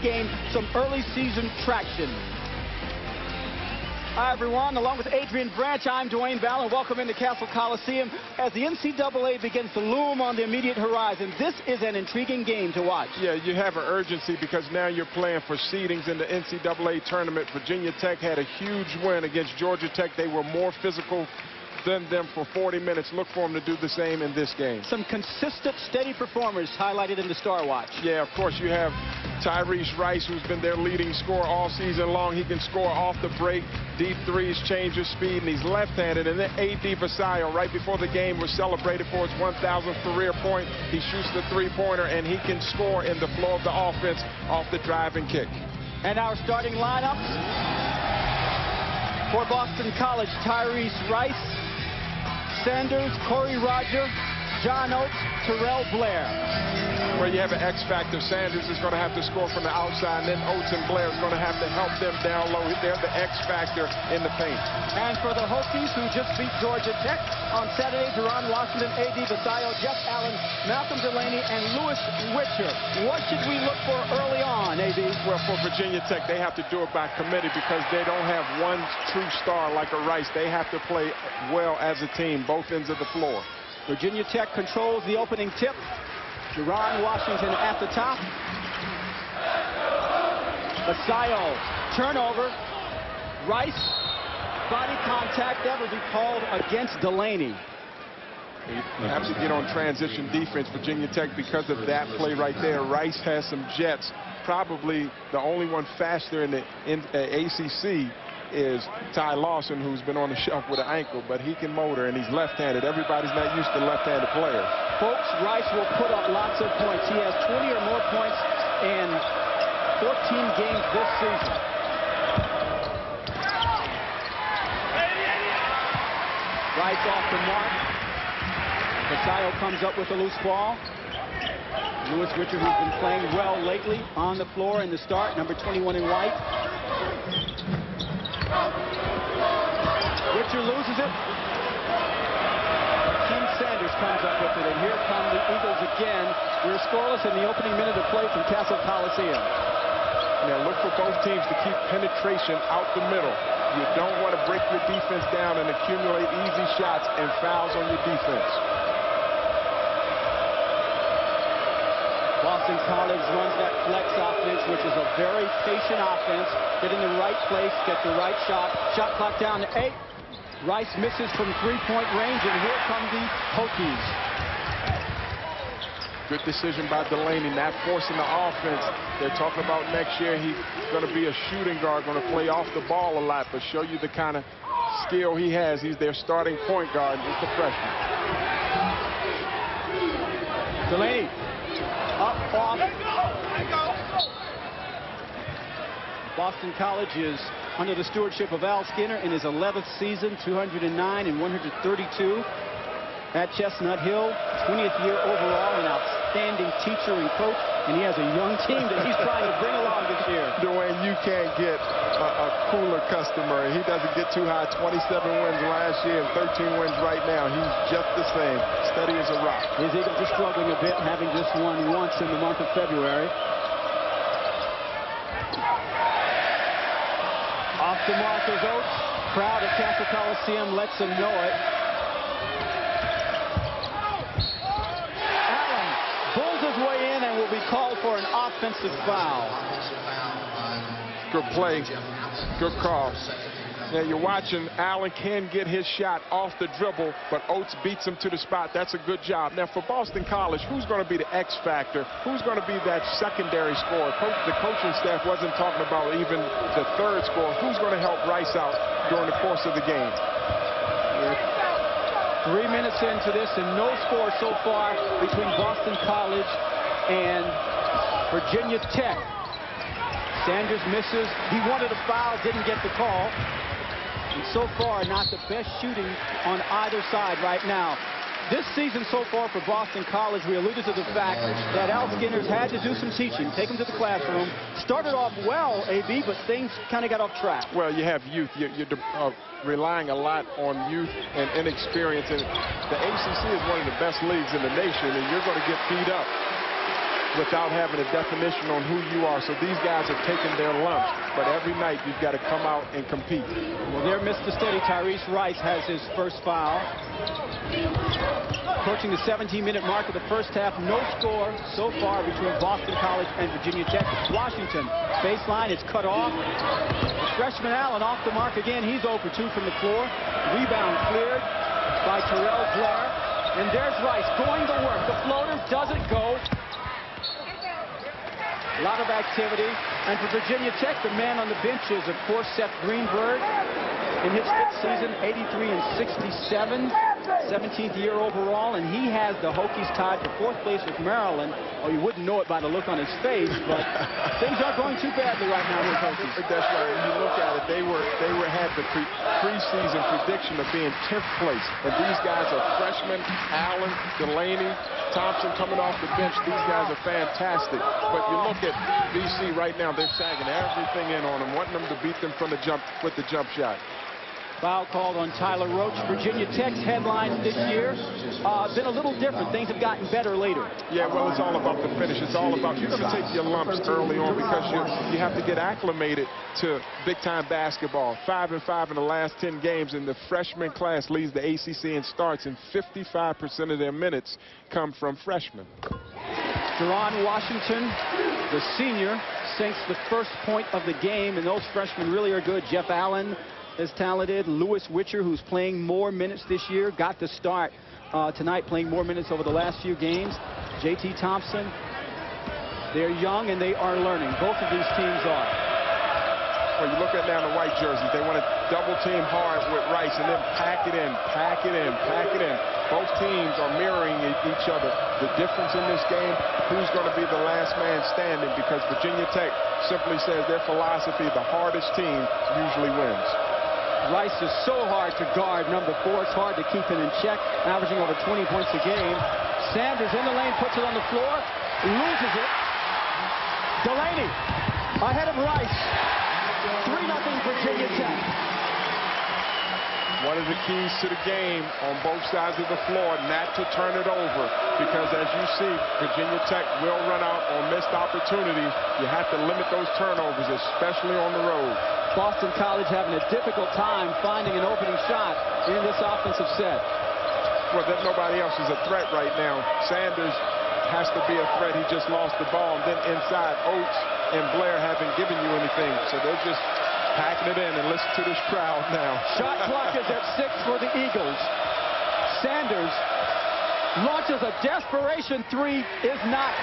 gain some early season traction. Hi, everyone. Along with Adrian Branch, I'm Dwayne Ballard. Welcome into Cassell Coliseum as the NCAA begins to loom on the immediate horizon. This is an intriguing game to watch. Yeah, you have an urgency because now you're playing for seedings in the NCAA tournament. Virginia Tech had a huge win against Georgia Tech. They were more physical than them for 40 minutes. Look for them to do the same in this game. Some consistent, steady performers highlighted in the Star Watch. Yeah, of course, you have Tyrese Rice, who's been their leading scorer all season long. He can score off the break, deep threes, change his speed, and he's left-handed. And then A.D. Vasayo, right before the game, was celebrated for his 1,000th career point. He shoots the three-pointer, and he can score in the flow of the offense off the drive and kick. And our starting lineups for Boston College: Tyrese Rice, Sanders, Corey Roger, John Oates, Terrell Blair. Where you have an X factor. Sanders is going to have to score from the outside, and then Oates and Blair is going to have to help them down low. They're the X factor in the paint. And for the Hokies, who just beat Georgia Tech on Saturday, Deron Washington, A.D. Vasayo, Jeff Allen, Malcolm Delaney, and Lewis Witcher. What should we look for early on, A.D.? Well, for Virginia Tech, they have to do it by committee because they don't have one true star like a Rice. They have to play well as a team, both ends of the floor. Virginia Tech controls the opening tip. Deron Washington at the top. Vasayo, turnover. Rice, body contact. That will be called against Delaney. You have to get on transition defense, Virginia Tech, because of that play right there. Rice has some jets. Probably the only one faster in the ACC is Ty Lawson, who's been on the shelf with an ankle, but he can motor, and he's left-handed. Everybody's not used to left-handed players. Folks, Rice will put up lots of points. He has 20 or more points in 14 games this season. Rice off the mark. Vasayo comes up with a loose ball. Lewis Witcher, who's been playing well lately, on the floor in the start, number 21 in white. Witcher loses it. King Sanders comes up with it, and here come the Eagles again. We're scoreless in the opening minute of play from Cassell Coliseum. Now look for both teams to keep penetration out the middle. You don't want to break your defense down and accumulate easy shots and fouls on your defense. Boston College runs that flex offense, which is a very patient offense. Get in the right place, get the right shot. Shot clock down to 8. Rice misses from three-point range, and here come the Hokies. Good decision by Delaney, not forcing the offense. They're talking about next year he's going to be a shooting guard, going to play off the ball a lot, but show you the kind of skill he has. He's their starting point guard, just a freshman. Delaney. Up, off. Boston College is under the stewardship of Al Skinner in his 11th season, 209 and 132 at Chestnut Hill, 20th year overall, an outstanding teacher and coach, and he has a young team that he's trying to bring along this year. Dwayne, you can't get a cooler customer. He doesn't get too high. 27 wins last year and 13 wins right now. He's just the same, steady as a rock. His Eagles are struggling a bit, having just won once in the month of February. Off the mark is Oates. Crowd at Cassell Coliseum lets him know it. Allen pulls his way in and will be called for an offensive foul. Good play. Good call. Now you're watching Allen can get his shot off the dribble, but Oates beats him to the spot. That's a good job. Now for Boston College, who's going to be the X factor? Who's going to be that secondary scorer? The coaching staff wasn't talking about even the third scorer. Who's going to help Rice out during the course of the game? 3 minutes into this and no score so far between Boston College and Virginia Tech. Sanders misses. He wanted a foul, didn't get the call. And so far, not the best shooting on either side right now. This season so far for Boston College, we alluded to the fact that Al Skinner's had to do some teaching, take him to the classroom. Started off well, AB, but things kind of got off track. Well, you have youth. You're relying a lot on youth and inexperience. And the ACC is one of the best leagues in the nation, and you're going to get beat up. without having a definition on who you are. So these guys are taking their lumps, but every night you've got to come out and compete. Well, there, Mr. Steady, Tyrese Rice has his first foul. Approaching the 17-minute mark of the first half. No score so far between Boston College and Virginia Tech. Washington baseline is cut off. Freshman Allen off the mark again. He's 0 for 2 from the floor. Rebound cleared by Terrell Blair. And there's Rice going to work. The floater doesn't go. A lot of activity. And for Virginia Tech, the man on the bench is, of course, Seth Greenberg. In his fifth season, 83 and 67, 17th year overall, and he has the Hokies tied for 4th place with Maryland. Oh, you wouldn't know it by the look on his face, but things aren't going too badly right now with Hokies. That's right. When you look at it, they had the preseason prediction of being 10th place, and these guys are freshmen. Allen, Delaney, Thompson coming off the bench. These guys are fantastic. But you look at VC right now; they're sagging everything in on them, wanting them to beat them from the jump with the jump shot. Foul called on Tyler Roach. Virginia Tech's headlines this year been a little different. Things have gotten better later. Yeah, well, it's all about the finish. It's all about, you're going to take your lumps early on because you have to get acclimated to big-time basketball. 5-5 in the last 10 games, and the freshman class leads the ACC in starts, and 55% of their minutes come from freshmen. Deron Washington, the senior, sinks the first point of the game, and those freshmen really are good. Jeff Allen is talented. Lewis Witcher, who's playing more minutes this year, got the start tonight, playing more minutes over the last few games. JT Thompson, they're young and they are learning. Both of these teams are. Well, you look at now the white jerseys. They want to double team hard with Rice and then pack it in, pack it in, pack it in. Both teams are mirroring each other. The difference in this game, who's going to be the last man standing, because Virginia Tech simply says their philosophy, the hardest team usually wins. Rice is so hard to guard. Number 4, it's hard to keep him in check, averaging over 20 points a game. Sanders in the lane, puts it on the floor, loses it. Delaney ahead of Rice. 3-0 Virginia Tech. One of the keys to the game on both sides of the floor, not to turn it over, because as you see, Virginia Tech will run out on missed opportunities. You have to limit those turnovers, especially on the road. Boston College having a difficult time finding an opening shot in this offensive set. Well, nobody else is a threat right now. Sanders has to be a threat. He just lost the ball. And then inside, Oates and Blair haven't given you anything. So they're just packing it in, and listen to this crowd now. Shot clock is at 6 for the Eagles. Sanders launches a desperation 3, is not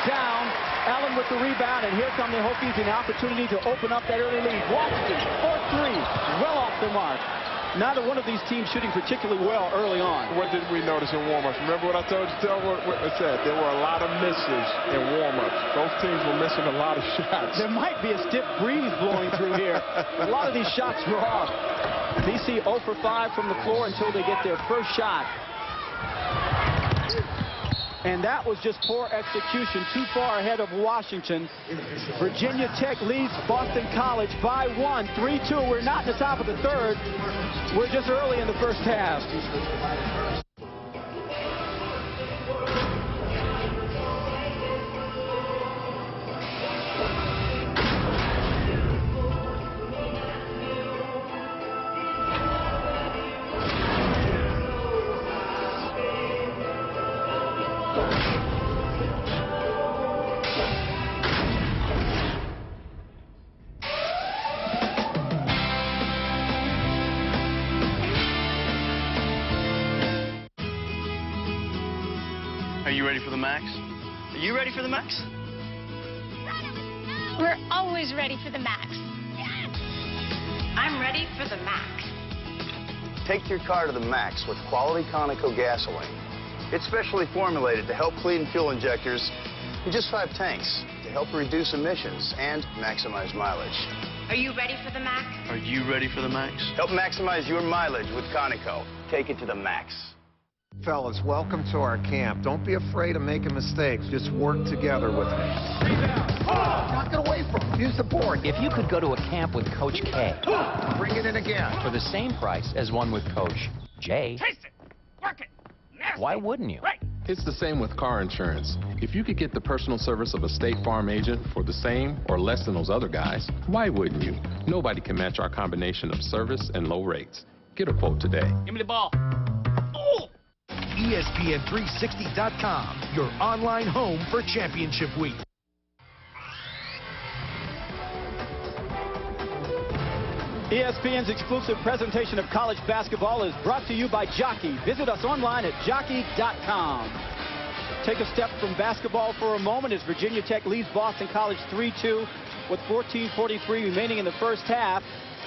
down. Allen with the rebound, and here come the Hokies, an opportunity to open up that early lead. Washington, 4-3, well off the mark. Neither one of these teams shooting particularly well early on. What did we notice in warm-ups? Remember what I told you? What I said? There were a lot of misses in warm-ups. Both teams were missing a lot of shots. There might be a stiff breeze blowing through here. A lot of these shots were off. BC 0 for 5 from the floor until they get their first shot. And that was just poor execution, too far ahead of Washington. Virginia Tech leads Boston College by 1, 3-2. We're not in the top of the third. We're just early in the first half. Are you ready for the max? Are you ready for the max? We're always ready for the max. I'm ready for the max. Take your car to the max with quality Conoco gasoline. It's specially formulated to help clean fuel injectors in just 5 tanks to help reduce emissions and maximize mileage. Are you ready for the max? Are you ready for the max? Help maximize your mileage with Conoco. Take it to the max. Fellas, welcome to our camp. Don't be afraid of making mistakes. Just work together with me. Knock it away from him. Use the board. If you could go to a camp with Coach K Bring it in again. for the same price as one with Coach J, Taste it. Work it. Nasty. why wouldn't you? Right. It's the same with car insurance. If you could get the personal service of a State Farm agent for the same or less than those other guys, why wouldn't you? Nobody can match our combination of service and low rates. Get a quote today. Give me the ball. ESPN360.com, your online home for championship week. ESPN's exclusive presentation of college basketball is brought to you by Jockey. Visit us online at jockey.com. Take a step from basketball for a moment as Virginia Tech leads Boston College 3-2 with 14:43 remaining in the first half.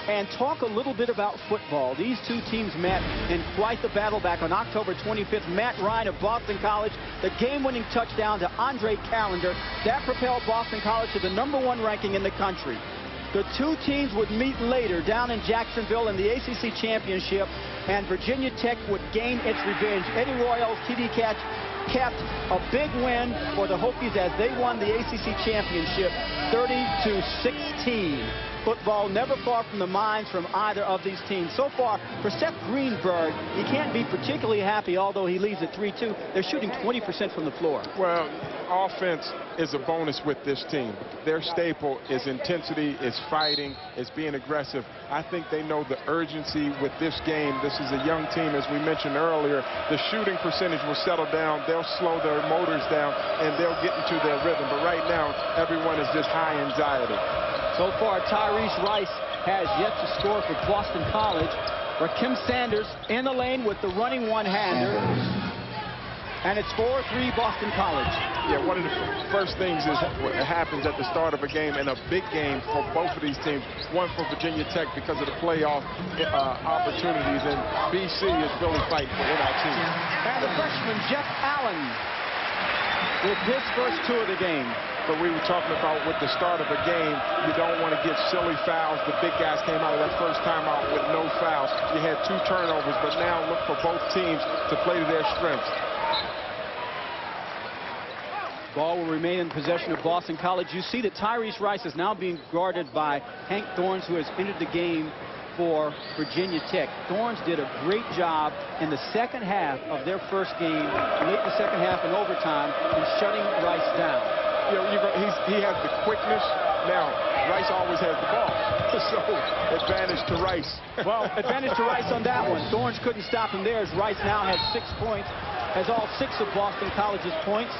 And talk a little bit about football. These two teams met in quite the battle back on October 25th. Matt Ryan of Boston College, the game-winning touchdown to Andre Callender. That propelled Boston College to the #1 ranking in the country. The two teams would meet later down in Jacksonville in the ACC Championship, and Virginia Tech would gain its revenge. Eddie Royal's TD catch capped a big win for the Hokies as they won the ACC Championship 30-16. Football never far from the minds from either of these teams. So far, for Seth Greenberg, he can't be particularly happy, although he leads at 3-2. They're shooting 20% from the floor. Well, offense is a bonus with this team. Their staple is intensity, is fighting, is being aggressive. I think they know the urgency with this game. This is a young team, as we mentioned earlier. The shooting percentage will settle down. They'll slow their motors down, and they'll get into their rhythm. But right now, everyone is just high anxiety. So far, Tyrese Rice has yet to score for Boston College. Rakim Sanders in the lane with the running one-hander. And it's 4-3 Boston College. Yeah, one of the first things is what happens at the start of a game, and a big game for both of these teams. One for Virginia Tech because of the playoff opportunities, and BC is really fighting for NIT. And the freshman, Jeff Allen, with his first two of the game. But we were talking about with the start of a game, you don't want to get silly fouls. The big guys came out of that first time out with no fouls. You had 2 turnovers, but now look for both teams to play to their strengths. Ball will remain in possession of Boston College. You see that Tyrese Rice is now being guarded by Hank Thorns, who has entered the game for Virginia Tech. Thorns did a great job in the second half of their first game, late in the second half in overtime, in shutting Rice down. You know, he has the quickness. Now, Rice always has the ball. So, advantage to Rice. Well, advantage to Rice on that one. Thorns couldn't stop him there as Rice now has 6 points, has all 6 of Boston College's points.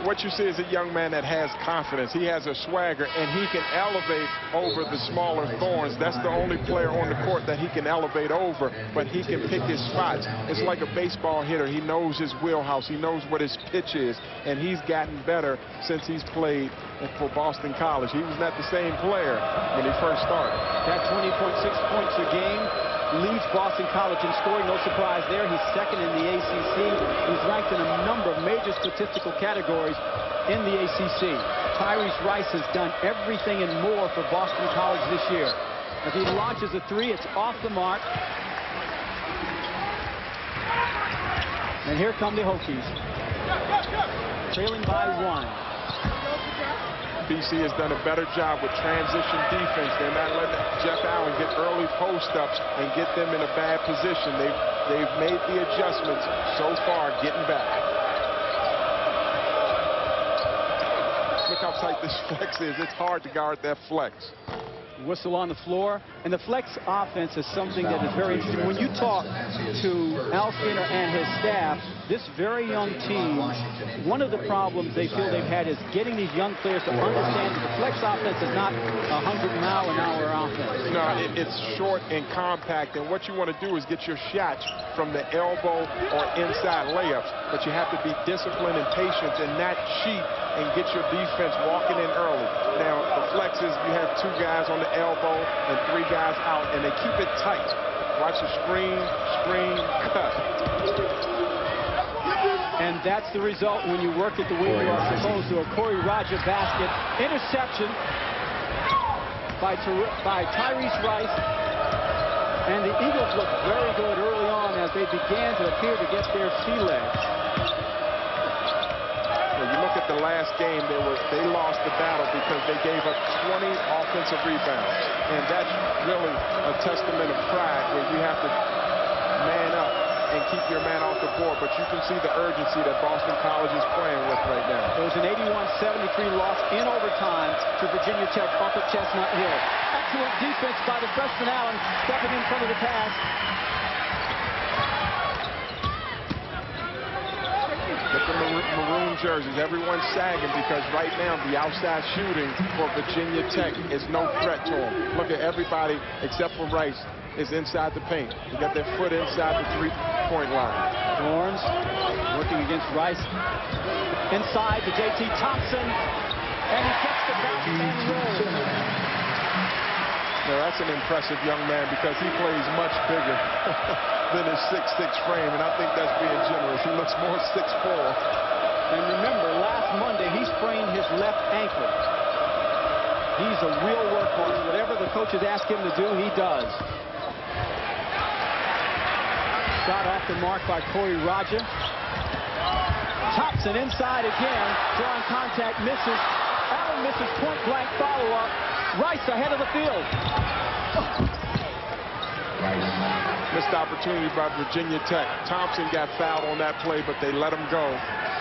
What you see is a young man that has confidence. He has a swagger, and he can elevate over the smaller Thorns. That's the only player on the court that he can elevate over, but he can pick his spots. It's like a baseball hitter. He knows his wheelhouse. He knows what his pitch is, and he's gotten better since he's played for Boston College. He was not the same player when he first started. That 20.6 points a game leads Boston College in scoring. No surprise there. He's second in the ACC. He's ranked in a number of major statistical categories in the ACC. Tyrese Rice has done everything and more for Boston College this year. As he launches a 3, it's off the mark. And here come the Hokies, trailing by 1. BC has done a better job with transition defense. They're not letting Jeff Allen get early post-ups and get them in a bad position. They've made the adjustments so far, getting back. Look how tight this flex is. It's hard to guard that flex. Whistle on the floor, and the flex offense is something that is very interesting. When you talk to Al Skinner and his staff, this very young team, one of the problems they feel they've had is getting these young players to understand that the flex offense is not a 100-mile-an-hour offense. No, it's short and compact, and what you want to do is get your shots from the elbow or inside layups, but you have to be disciplined and patient and not cheat and get your defense walking in early. Now, the flexes, you have 2 guys on the elbow and 3 guys out, and they keep it tight. Watch the screen, cut. And that's the result when you work at the way you are supposed to. A Corey Roger basket. Interception by Tyrese Rice. And the Eagles looked very good early on as they began to appear to get their sea legs. When you look at the last game, they lost the battle because they gave up 20 offensive rebounds. And that's really a testament of pride where you have to man up and keep your man off the board. But you can see the urgency that Boston College is playing with right now. It was an 81-73 loss in overtime to Virginia Tech off of Chestnut Hill. Excellent defense by the freshman Allen, stepping in front of the pass. Look at the maroon jerseys. Everyone's sagging because right now the outside shooting for Virginia Tech is no threat to them. Look at everybody except for Rice is inside the paint. They got their foot inside the three-point line. Lawrence working against Rice. Inside to J.T. Thompson. And he gets the bounce and rolls. Now, that's an impressive young man because he plays much bigger than his 6'6" frame, and I think that's being generous. He looks more 6'4". And remember, last Monday, he sprained his left ankle. He's a real workhorse. Whatever the coaches ask him to do, he does. Shot off the mark by Corey Raja. Thompson inside again, drawing contact, misses. Allen misses point-blank follow-up. Rice ahead of the field. Missed opportunity by Virginia Tech. Thompson got fouled on that play, but they let him go.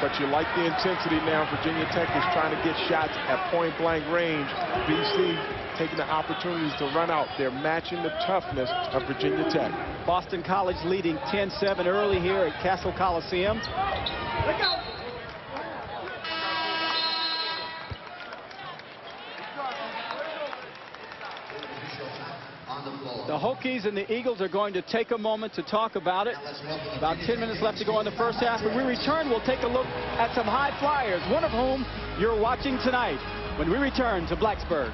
But you like the intensity now. Virginia Tech is trying to get shots at point-blank range. BC taking the opportunities to run out. They're matching the toughness of Virginia Tech. Boston College leading 10-7 early here at Castle Coliseum. Look out. The Hokies and the Eagles are going to take a moment to talk about it. About 10 minutes left to go in the first half. When we return, we'll take a look at some high flyers, one of whom you're watching tonight when we return to Blacksburg.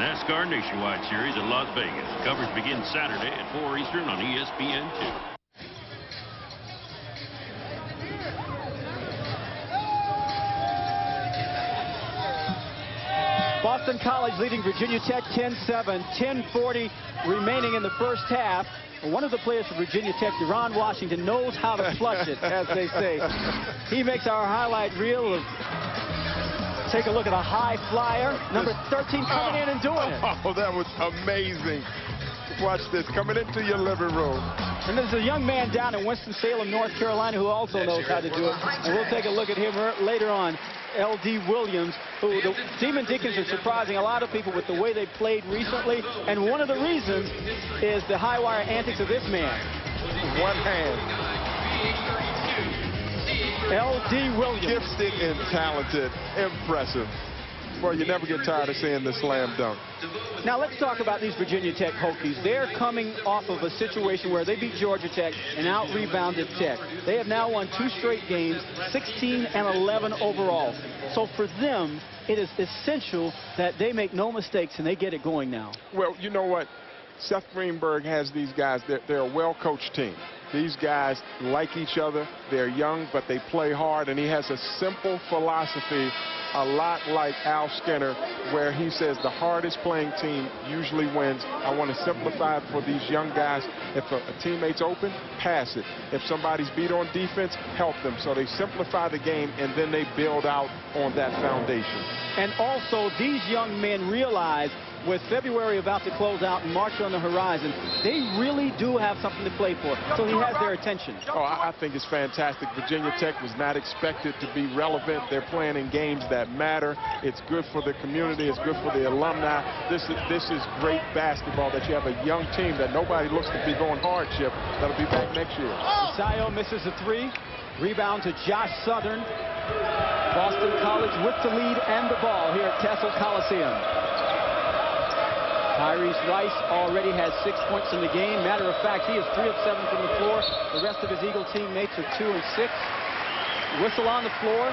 NASCAR Nationwide Series at Las Vegas. Coverage begins Saturday at 4 Eastern on ESPN2. Boston College leading Virginia Tech 10-7, 10:40 remaining in the first half. One of the players for Virginia Tech, Deron Washington, knows how to flush it, as they say. He makes our highlight reel of. Take a look at a high flyer. Number 13 coming in and doing it. Oh, that was amazing. Watch this, coming into your living room. And there's a young man down in Winston-Salem, North Carolina, who also knows how to do it. And we'll take a look at him later on. L.D. Williams, who the Demon Deacons are surprising a lot of people with the way they played recently. And one of the reasons is the high wire antics of this man. One hand. L.D. Williams. Gifted and talented. Impressive. Well, you never get tired of seeing the slam dunk. Now let's talk about these Virginia Tech Hokies. They're coming off of a situation where they beat Georgia Tech and out-rebounded Tech. They have now won 2 straight games, 16-11 overall. So for them, it is essential that they make no mistakes and they get it going now. Well, you know what? Seth Greenberg has these guys. They're a well-coached team. These guys like each other. They're young, but they play hard. And he has a simple philosophy, a lot like Al Skinner, where he says the hardest playing team usually wins. I want to simplify it for these young guys. If a teammate's open, pass it. If somebody's beat on defense, help them. So they simplify the game, and then they build out on that foundation. And also, these young men realize with February about to close out and March on the horizon, they really do have something to play for. So he has their attention. Oh, I think it's fantastic. Virginia Tech was not expected to be relevant. They're playing in games that matter. It's good for the community. It's good for the alumni. This is great basketball that you have a young team that nobody looks to be going hardship that'll be back next year. Sayo misses a 3. Rebound to Josh Southern. Boston College with the lead and the ball here at Castle Coliseum. Tyrese Rice already has 6 points in the game. Matter of fact, he is 3 of 7 from the floor. The rest of his Eagle teammates are 2 and 6. Whistle on the floor.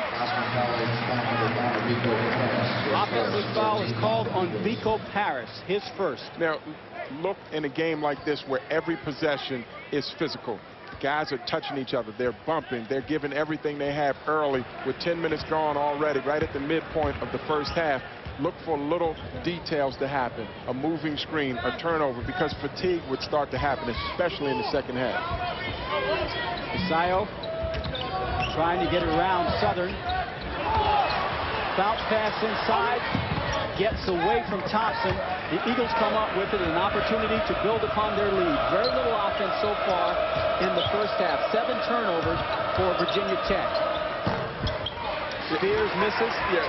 Offensive foul is called on Vico Paris, his first. Now, look in a game like this where every possession is physical. Guys are touching each other. They're bumping. They're giving everything they have early with 10 minutes gone already, right at the midpoint of the first half. Look for little details to happen, a moving screen, a turnover, because fatigue would start to happen, especially in the second half. Isayo trying to get it around Southern. Bounce pass inside, gets away from Thompson. The Eagles come up with it, an opportunity to build upon their lead. Very little offense so far in the first half. 7 turnovers for Virginia Tech. Spears misses. Yeah,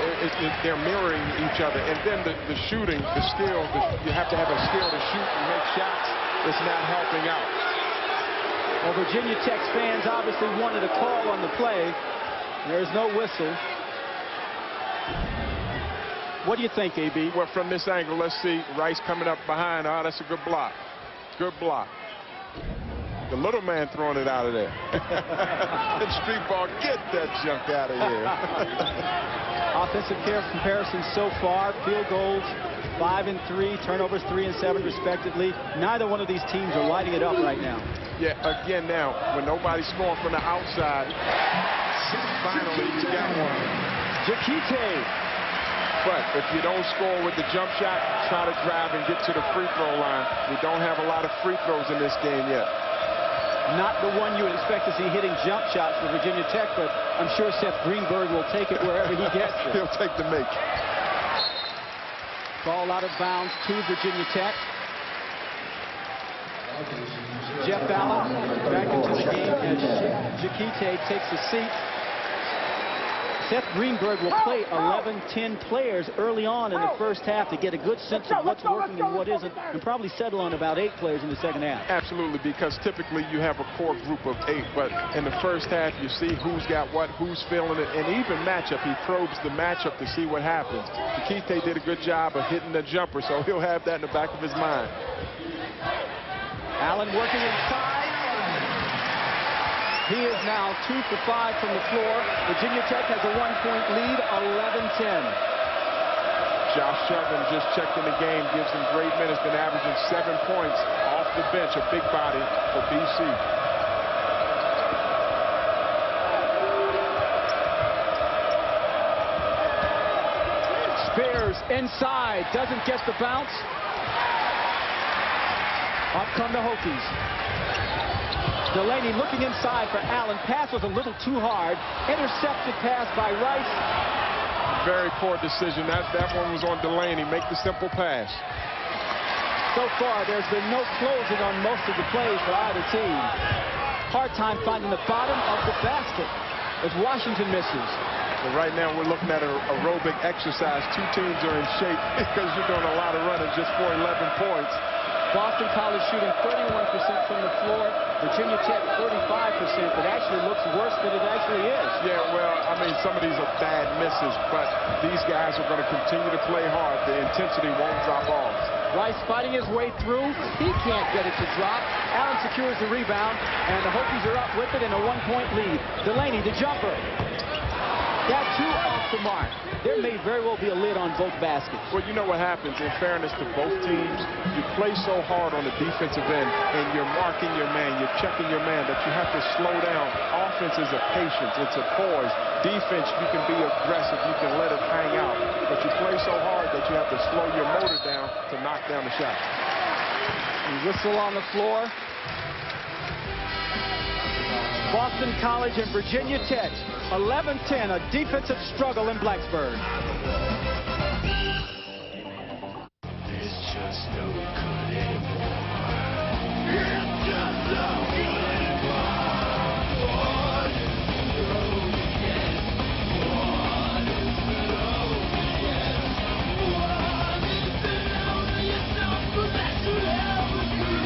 they're mirroring each other. And then the shooting, the skill, you have to have a skill to shoot and make shots. It's not helping out. Well, Virginia Tech's fans obviously wanted a call on the play. There's no whistle. What do you think, AB? Well, from this angle, let's see Rice coming up behind. Oh, that's a good block. Good block. The little man throwing it out of there. And street ball, get that junk out of here. Offensive comparisons so far. Field goals, 5 and 3. Turnovers, 3 and 7, respectively. Neither one of these teams are lighting it up right now. Yeah, again now, when nobody's scoring from the outside, finally you got one. Jakite. But if you don't score with the jump shot, try to drive and get to the free throw line. We don't have a lot of free throws in this game yet. Not the one you would expect to see hitting jump shots for Virginia Tech, but I'm sure Seth Greenberg will take it wherever he gets it. He'll take the make. Ball out of bounds to Virginia Tech. Jeff Allen back into the game as Jakite takes a seat. Seth Greenberg will play 11-10 players early on in the first half to get a good sense of what's working and what isn't, and probably settle on about 8 players in the second half. Absolutely, because typically you have a core group of 8, but in the first half you see who's got what, who's feeling it, and even matchup. He probes the matchup to see what happens. Jakite did a good job of hitting the jumper, so he'll have that in the back of his mind. Allen working inside. He is now 2 for 5 from the floor. Virginia Tech has a 1-point lead, 11-10. Josh Chubin just checked in the game, gives him great minutes, been averaging 7 points off the bench, a big body for BC. Spears inside, doesn't get the bounce. Up come the Hokies. Delaney looking inside for Allen. Pass was a little too hard. Intercepted pass by Rice. Very poor decision. That one was on Delaney. Make the simple pass. So far, there's been no closing on most of the plays for either team. Hard time finding the bottom of the basket as Washington misses. Well, right now, we're looking at an aerobic exercise. 2 teams are in shape because you're doing a lot of running just for 11 points. Boston College shooting 31% from the floor. Virginia Tech 35%. It actually looks worse than it actually is. Yeah, well, I mean, some of these are bad misses, but these guys are going to continue to play hard. The intensity won't drop off. Rice fighting his way through. He can't get it to drop. Allen secures the rebound, and the Hokies are up with it in a 1-point lead. Delaney, the jumper. That 2 off the mark. There may very well be a lid on both baskets. Well, you know what happens, in fairness to both teams, you play so hard on the defensive end, and you're marking your man, you're checking your man, that you have to slow down. Offense is a patience, it's a poise. Defense, you can be aggressive, you can let it hang out, but you play so hard that you have to slow your motor down to knock down the shot. And whistle on the floor. Boston College and Virginia Tech, 11-10, a defensive struggle in Blacksburg. It's just no good anymore. It's just no good anymore. What is the road again? What is the road again? What is the road again? You're so that should ever be.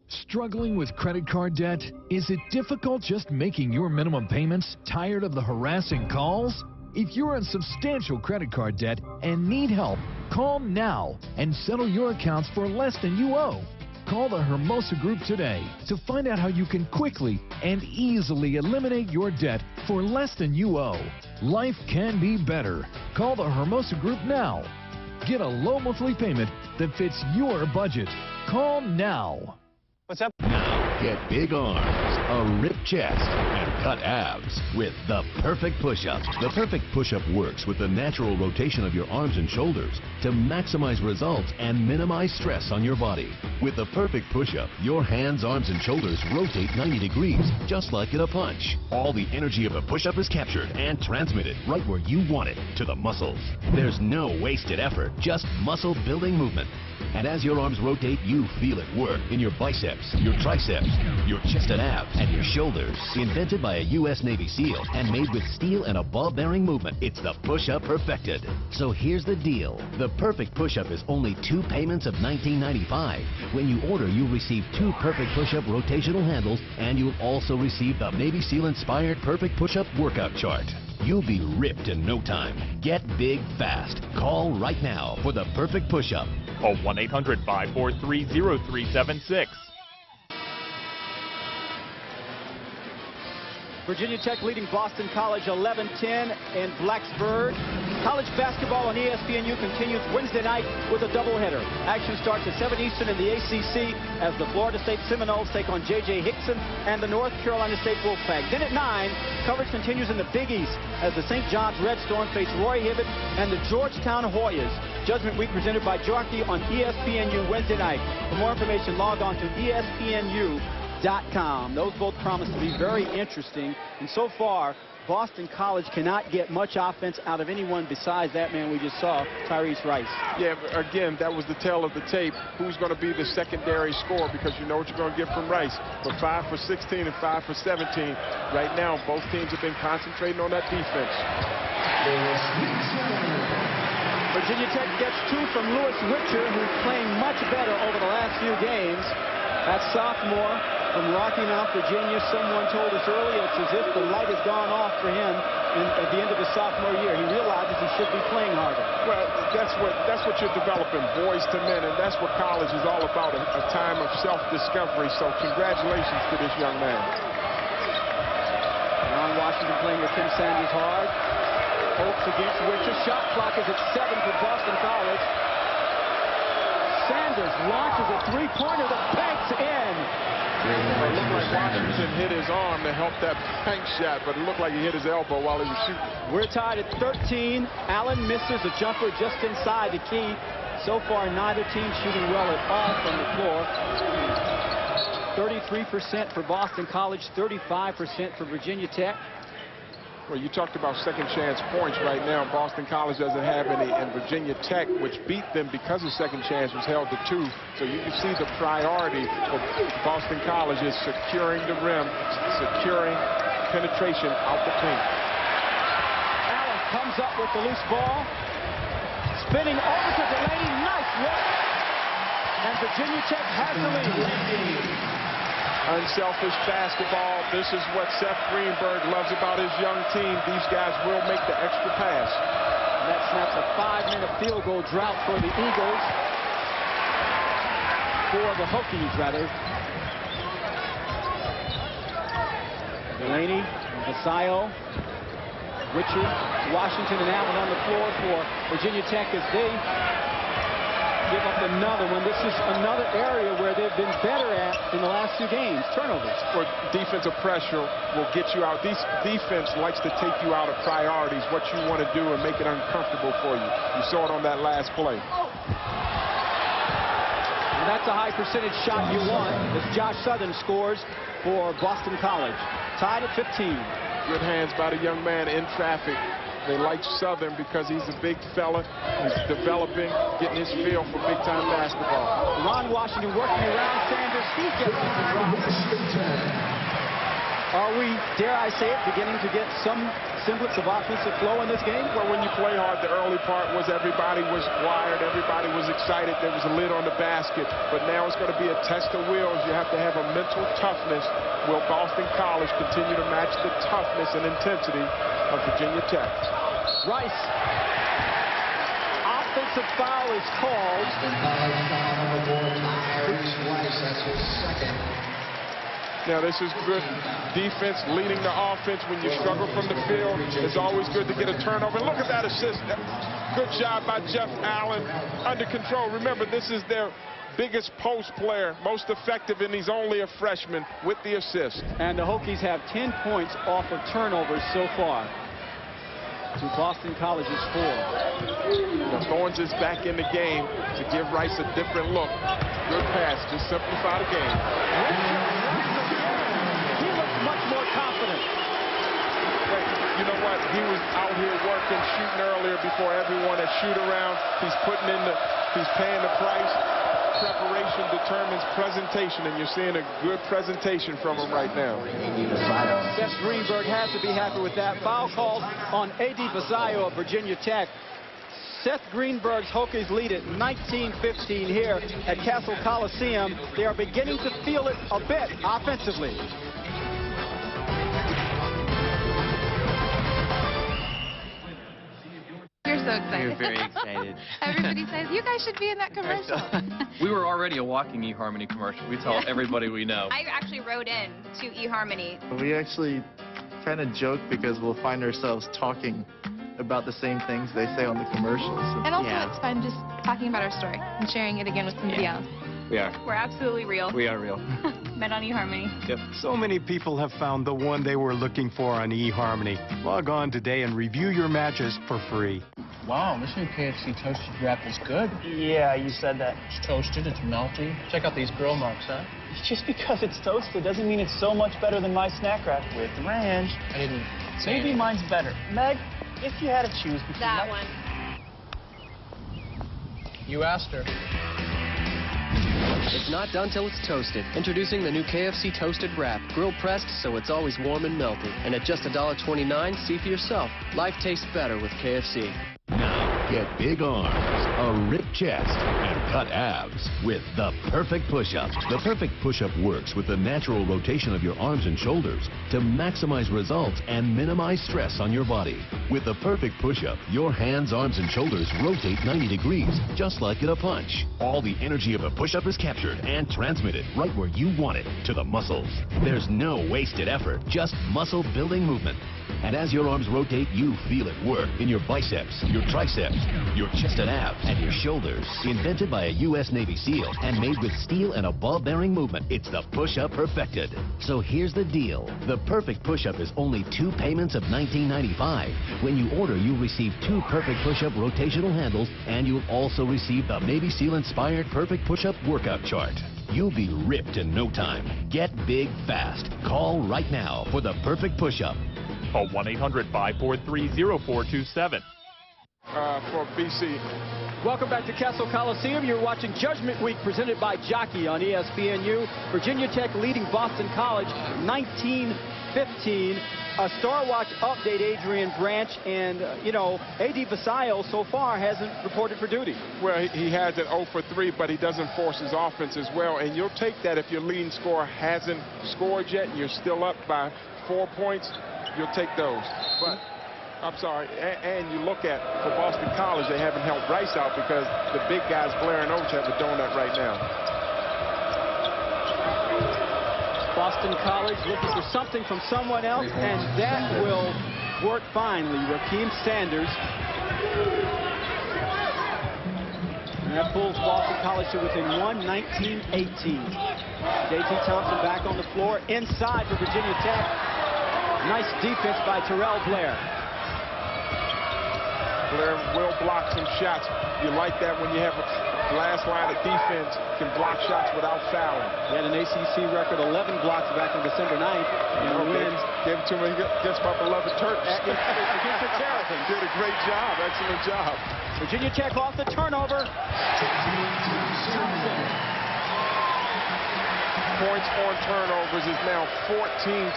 Struggling with credit card debt? Is it difficult just making your minimum payments? Tired of the harassing calls? If you're in substantial credit card debt and need help, call now and settle your accounts for less than you owe. Call the Hermosa Group today to find out how you can quickly and easily eliminate your debt for less than you owe. Life can be better. Call the Hermosa Group now. Get a low monthly payment that fits your budget. Call now. What's up? Now, get big arms, a ripped chest, and cut abs with the Perfect Push-Up. The Perfect Push-Up works with the natural rotation of your arms and shoulders to maximize results and minimize stress on your body. With the Perfect Push-Up, your hands, arms, and shoulders rotate 90 degrees, just like in a punch. All the energy of a push-up is captured and transmitted right where you want it, to the muscles. There's no wasted effort, just muscle-building movement. And as your arms rotate, you feel it work in your biceps, your triceps, your chest and abs, and your shoulders. Invented by a U.S. Navy SEAL and made with steel and a ball-bearing movement, it's the push-up perfected. So here's the deal. The Perfect Push-Up is only 2 payments of $19.95. When you order, you'll receive 2 Perfect Push-Up rotational handles, and you'll also receive the Navy SEAL-inspired Perfect Push-Up workout chart. You'll be ripped in no time. Get big fast. Call right now for the Perfect Push-Up. Call 1-800-543-0376. Virginia Tech leading Boston College 11-10 in Blacksburg. College basketball on ESPNU continues Wednesday night with a doubleheader. Action starts at 7 Eastern in the ACC as the Florida State Seminoles take on J.J. Hickson and the North Carolina State Wolfpack. Then at 9, coverage continues in the Big East as the St. John's Red Storm face Roy Hibbert and the Georgetown Hoyas. Judgment Week presented by Jockey on ESPNU Wednesday night. For more information, log on to ESPNU.com. Those both promise to be very interesting. And so far, Boston College cannot get much offense out of anyone besides that man we just saw, Tyrese Rice. Yeah, again, that was the tale of the tape. Who's going to be the secondary scorer, because you know what you're going to get from Rice. But 5 for 16 and 5 for 17. Right now, both teams have been concentrating on that defense. Virginia Tech gets 2 from Lewis Richer, who's playing much better over the last few games. That sophomore from Rocky Mount, Virginia, someone told us earlier it's as if the light has gone off for him at the end of his sophomore year. He realizes he should be playing harder. Well, that's what you're developing, boys to men, and that's what college is all about, a time of self-discovery. So congratulations to this young man. Ron Washington playing with Tim Sanders hard. Oaks against Richer. Shot clock is at 7 for Boston College. Sanders launches a three-pointer that banks in. It looked like Washington hit his arm to help that bank shot, but it looked like he hit his elbow while he was shooting. We're tied at 13. Allen misses a jumper just inside the key. So far, neither team shooting well at all from the floor. 33% for Boston College, 35% for Virginia Tech. Well, you talked about second chance points. Right now, Boston College doesn't have any, and Virginia Tech, which beat them because of second chance, was held to 2. So you can see the priority of Boston College is securing the rim, securing penetration out the paint. Allen comes up with the loose ball, spinning over to Delaney. Nice look, and Virginia Tech has the lead. Unselfish basketball. This is what Seth Greenberg loves about his young team. These guys will make the extra pass. And that snaps a 5-minute field goal drought for the Eagles. For the Hokies, rather. Delaney, Vasayo, Richard, Washington, and Allen on the floor for Virginia Tech as they give up another one. This is another area where they've been better at in the last few games. Turnovers. Or defensive pressure will get you out. Defense likes to take you out of priorities, what you want to do, and make it uncomfortable for you. You saw it on that last play. And that's a high percentage shot you want as Josh Southern scores for Boston College. Tied at 15. Good hands by the young man in traffic. They like Southern because he's a big fella. He's developing, getting his feel for big-time basketball. Ron Washington working around Sanders. He gets it to drop. Are we, dare I say it, beginning to get some semblance of offensive flow in this game? Well, when you play hard, the early part was everybody was wired, everybody was excited, there was a lid on the basket. But now it's going to be a test of wills. You have to have a mental toughness. Will Boston College continue to match the toughness and intensity of Virginia Tech? Rice. Offensive foul is called. Now, this is good defense, leading the offense. When you struggle from the field, it's always good to get a turnover. And look at that assist. Good job by Jeff Allen, under control. Remember, this is their biggest post player, most effective, and he's only a freshman with the assist. And the Hokies have 10 points off of turnovers so far to Boston College's 4. Thorns is back in the game to give Rice a different look. Good pass to simplify the game. He looks much more confident. You know what? He was out here working, shooting earlier before everyone at shoot around. He's putting in he's paying the price. Preparation determines presentation, and you're seeing a good presentation from him right now. Seth Greenberg has to be happy with that. Foul called on A.D. Vasallo of Virginia Tech. Seth Greenberg's Hokies lead at 19-15 here at Castle Coliseum. They are beginning to feel it a bit offensively. You're so excited. We're very excited. Everybody says, you guys should be in that commercial. We were already a walking eHarmony commercial. We tell everybody we know. I actually wrote in to eHarmony. We actually kind of joke because we'll find ourselves talking about the same things they say on the commercials. And also it's fun just talking about our story and sharing it again with somebody else. We are. We're absolutely real. We are real. Met on eHarmony. Yep. So many people have found the one they were looking for on eHarmony. Log on today and review your matches for free. Wow, this new KFC toasted wrap is good. Yeah, you said that. It's toasted, it's melty. Check out these grill marks, huh? Just because it's toasted doesn't mean it's so much better than my snack wrap with ranch. I didn't say Maybe anything. mine's better. Meg, if you had to choose between That one. You asked her. It's not done till it's toasted. Introducing the new KFC Toasted Wrap. Grill pressed so it's always warm and melty. And at just $1.29, see for yourself. Life tastes better with KFC. Now, get big arms, a ripped chest, and cut abs with the perfect push-up. The perfect push-up works with the natural rotation of your arms and shoulders to maximize results and minimize stress on your body. With the perfect push-up, your hands, arms, and shoulders rotate 90 degrees, just like in a punch. All the energy of a push-up is captured and transmitted right where you want it, to the muscles. There's no wasted effort, just muscle-building movement. And as your arms rotate, you feel it work in your biceps, your triceps, your chest and abs, and your shoulders. Invented by a U.S. Navy SEAL and made with steel and a ball-bearing movement, it's the push-up perfected. So here's the deal. The perfect push-up is only 2 payments of $19.95. When you order, you'll receive 2 perfect push-up rotational handles, and you'll also receive the Navy SEAL-inspired perfect push-up workout chart. You'll be ripped in no time. Get big fast. Call right now for the perfect push-up. Call 1-800-543-0427. For BC. Welcome back to Castle Coliseum. You're watching Judgment Week presented by Jockey on ESPNU. Virginia Tech leading Boston College 19-15. A Star Watch update, Adrian Branch, and, A.D. Vasallo so far hasn't reported for duty. Well, he has it 0 for 3, but he doesn't force his offense as well, and you'll take that if your leading scorer hasn't scored yet and you're still up by 4 points, you'll take those. But, I'm sorry, and you look at, for Boston College, they haven't helped Rice out because the big guys, Blair and Oates, have the donut right now. Boston College looking for something from someone else, and that will work finally. Raheem Sanders. And that pulls Boston College to within 19-18. J.T. Thompson back on the floor, inside for Virginia Tech. Nice defense by Terrell Blair. Blair will block some shots. You like that when you have a last line of defense can block shots without fouling. He had an ACC record 11 blocks back on December 9th. And wins. Gave it to him against my beloved Turks. Against the Terrapins. Did a great job. Excellent job. Virginia Tech off the turnover. Points on turnovers is now 14-4.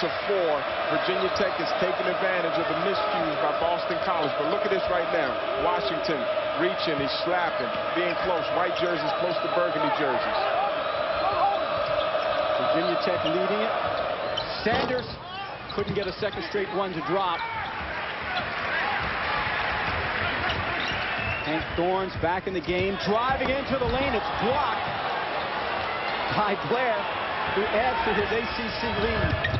Virginia Tech is taking advantage of the miscues by Boston College. But look at this right now. Washington reaching, he's slapping, being close. White jerseys close to burgundy jerseys. Virginia Tech leading it. Sanders couldn't get a second straight one to drop. Hank Thorns back in the game, driving into the lane. It's blocked by Blair, who adds to his ACC lead.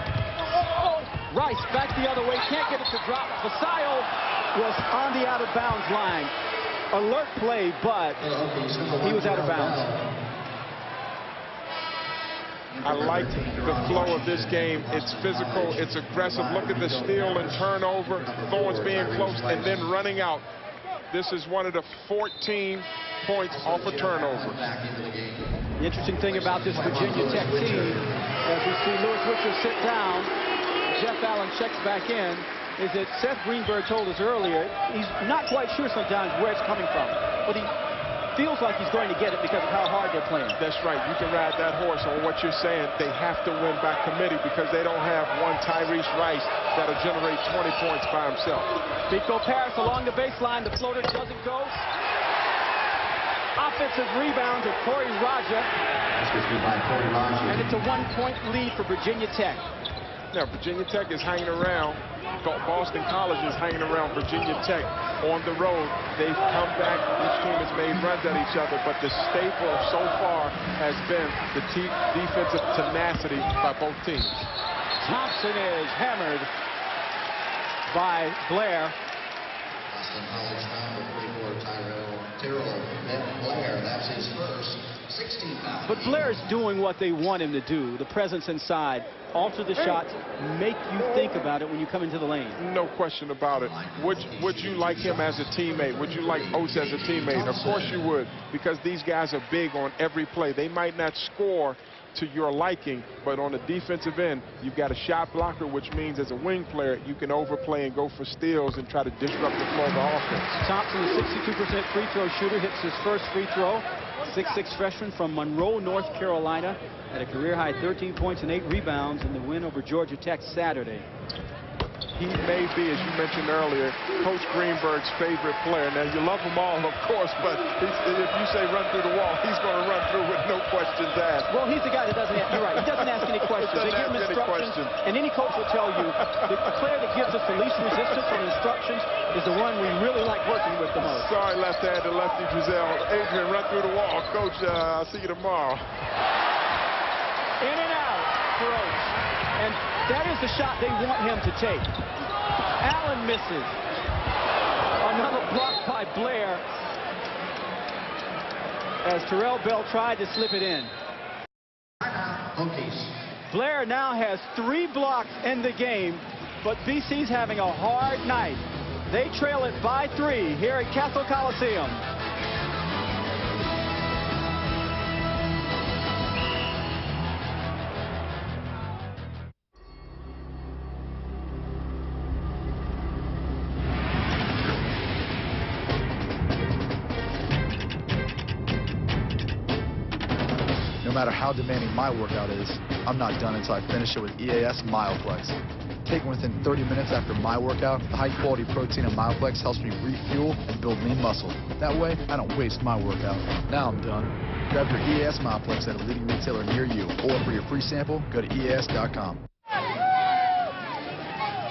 Rice back the other way, can't get it to drop. Vasayo was on the out-of-bounds line. Alert play, but he was out of bounds. I like the flow of this game. It's physical, it's aggressive. Look at the steal and turnover. Thorns being close and then running out. This is one of the 14 points off a turnover. The interesting thing about this Virginia Tech team, as we see Lewis Witcher sit down, Jeff Allen checks back in, is that Seth Greenberg told us earlier he's not quite sure sometimes where it's coming from, but he feels like he's going to get it because of how hard they're playing. That's right. You can ride that horse on what you're saying. They have to win by committee because they don't have one Tyrese Rice that'll generate 20 points by himself. Biko Paris along the baseline. The floater doesn't go. Offensive rebound to Corey Raja. And it's a 1-point lead for Virginia Tech. Now, Virginia Tech is hanging around. Boston College is hanging around Virginia Tech on the road. They've come back. Each team has made runs at each other, but the staple so far has been the defensive tenacity by both teams. Thompson is hammered by Blair. Boston College foul for Tyrell Blair. That's his first 16 foul. But Blair is doing what they want him to do. The presence inside. Alter the shots, make you think about it when you come into the lane. No question about it. Would you like him as a teammate? Would you like Oates as a teammate? Of course you would, because these guys are big on every play. They might not score to your liking, but on the defensive end, you've got a shot blocker, which means as a wing player, you can overplay and go for steals and try to disrupt the flow of the offense. Thompson, the 62% free throw shooter, hits his first free throw. 6'6" freshman from Monroe, North Carolina, had a career-high 13 points and 8 rebounds in the win over Georgia Tech Saturday. He may be, as you mentioned earlier, Coach Greenberg's favorite player. Now, you love them all, of course, but if you say run through the wall, he's going to run through with no questions asked. Well, he's the guy that doesn't ask, you're right, he doesn't ask any questions. They give him instructions, and any coach will tell you the player that gives us the least resistance on instructions is the one we really like working with the most. Sorry, left-hand to lefty Giselle. Adrian, run through the wall. Coach, I'll see you tomorrow. In and out for Oates. And that is the shot they want him to take. Allen misses. Another block by Blair as Terrell Bell tried to slip it in. Blair now has 3 blocks in the game, but BC's having a hard night. They trail it by 3 here at Castle Coliseum. No matter how demanding my workout is, I'm not done until I finish it with EAS MyoFlex. Taken within 30 minutes after my workout, the high-quality protein in MyoFlex helps me refuel and build lean muscle. That way, I don't waste my workout. Now I'm done. Grab your EAS MyoFlex at a leading retailer near you, or for your free sample, go to EAS.com.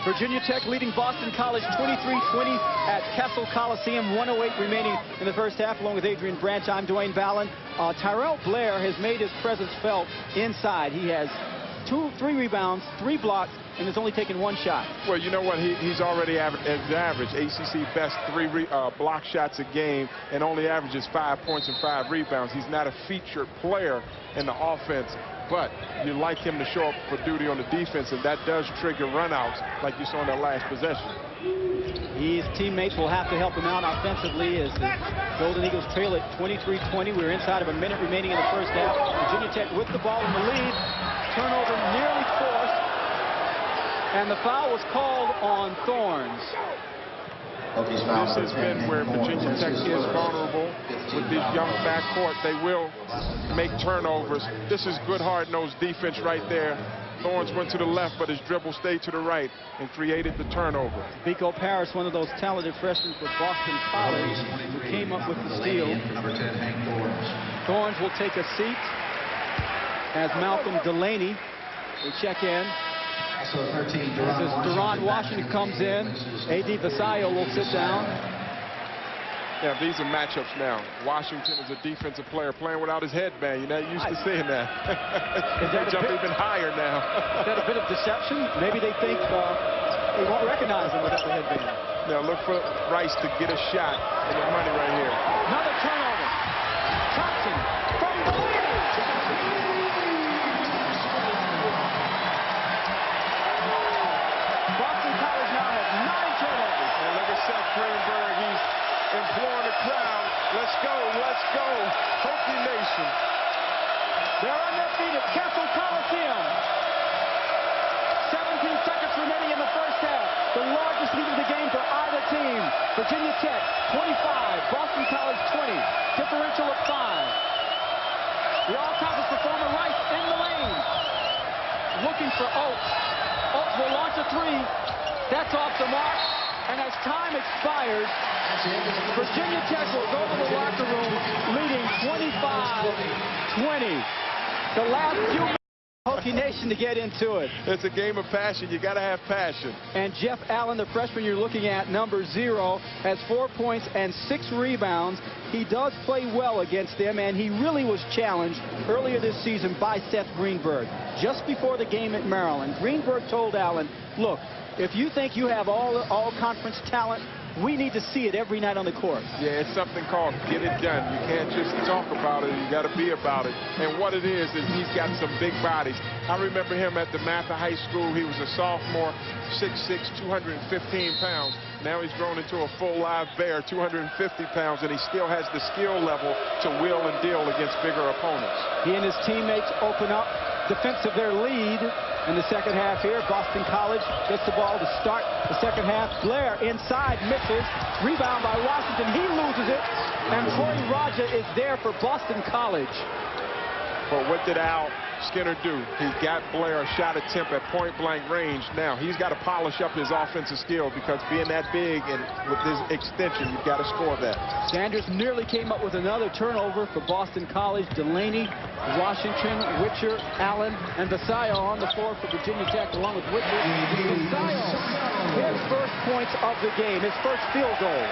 Virginia Tech leading Boston College 23-20 at Castle Coliseum. 1:08 remaining in the first half, along with Adrian Branch. I'm Dwayne Ballin. Tyrell Blair has made his presence felt inside. He has 3 rebounds, 3 blocks, and has only taken 1 shot. Well, you know what? He's already average ACC best 3 block shots a game, and only averages 5 points and 5 rebounds. He's not a featured player in the offense, but you like him to show up for duty on the defense, and that does trigger runouts like you saw in that last possession. His teammates will have to help him out offensively as the Golden Eagles trail at 23-20. We're inside of a minute remaining in the first half. Virginia Tech with the ball in the lead. Turnover nearly forced, and the foul was called on Thorns. This has been where Virginia Tech is vulnerable with this young backcourt. They will make turnovers. This is good hard-nosed defense right there. Thorns went to the left, but his dribble stayed to the right and created the turnover. Biko Paris, one of those talented freshmen for Boston College, who came up with the steal. Thorns will take a seat as Malcolm Delaney will check in. As Deron Washington comes in, A.D. Vasayo will sit down. Yeah, these are matchups now. Washington is a defensive player playing without his headband. You're not used to seeing that. They jump even higher now. Is that a bit of deception? Maybe they think they won't recognize him without the headband. Now look for Rice to get a shot in the money right here. Another turnover. Thompson from the lead. Boston College now has 9 turnovers. And look at Seth Greenberg. He's imploring the crowd. Let's go, let's go. Hokie Nation. They're undefeated. Kessel Coliseum. 17 seconds remaining in the first half. The largest lead of the game for either team. Virginia Tech 25, Boston College 20. Differential of 5. The all-conference performer Rice in the lane. Looking for Oates. Oates will launch a 3. That's off the mark. And as time expires, Virginia Tech will go to the locker room leading 25-20. The last few minutes of Hokie Nation to get into it. It's a game of passion. You got to have passion. And Jeff Allen, the freshman you're looking at, number 0, has 4 points and 6 rebounds. He does play well against them, and he really was challenged earlier this season by Seth Greenberg. Just before the game at Maryland, Greenberg told Allen, look, if you think you have all conference talent, we need to see it every night on the court. Yeah, it's something called get it done. You can't just talk about it. You got to be about it. And what it is he's got some big bodies. I remember him at the Mather High School. He was a sophomore, 6'6", 215 pounds. Now he's grown into a full live bear, 250 pounds, and he still has the skill level to wheel and deal against bigger opponents. He and his teammates open up defensive their lead in the second half here. Boston College gets the ball to start the second half. Blair inside, misses. Rebound by Washington. He loses it. And Corey Raja is there for Boston College. But what did Al Skinner do? He got Blair a shot attempt at point-blank range. Now, he's got to polish up his offensive skill because being that big and with his extension, you've got to score that. Sanders nearly came up with another turnover for Boston College. Delaney, Washington, Witcher, Allen, and Vasallo on the floor for Virginia Tech, along with Witcher. Vasallo, his first points of the game, his first field goal.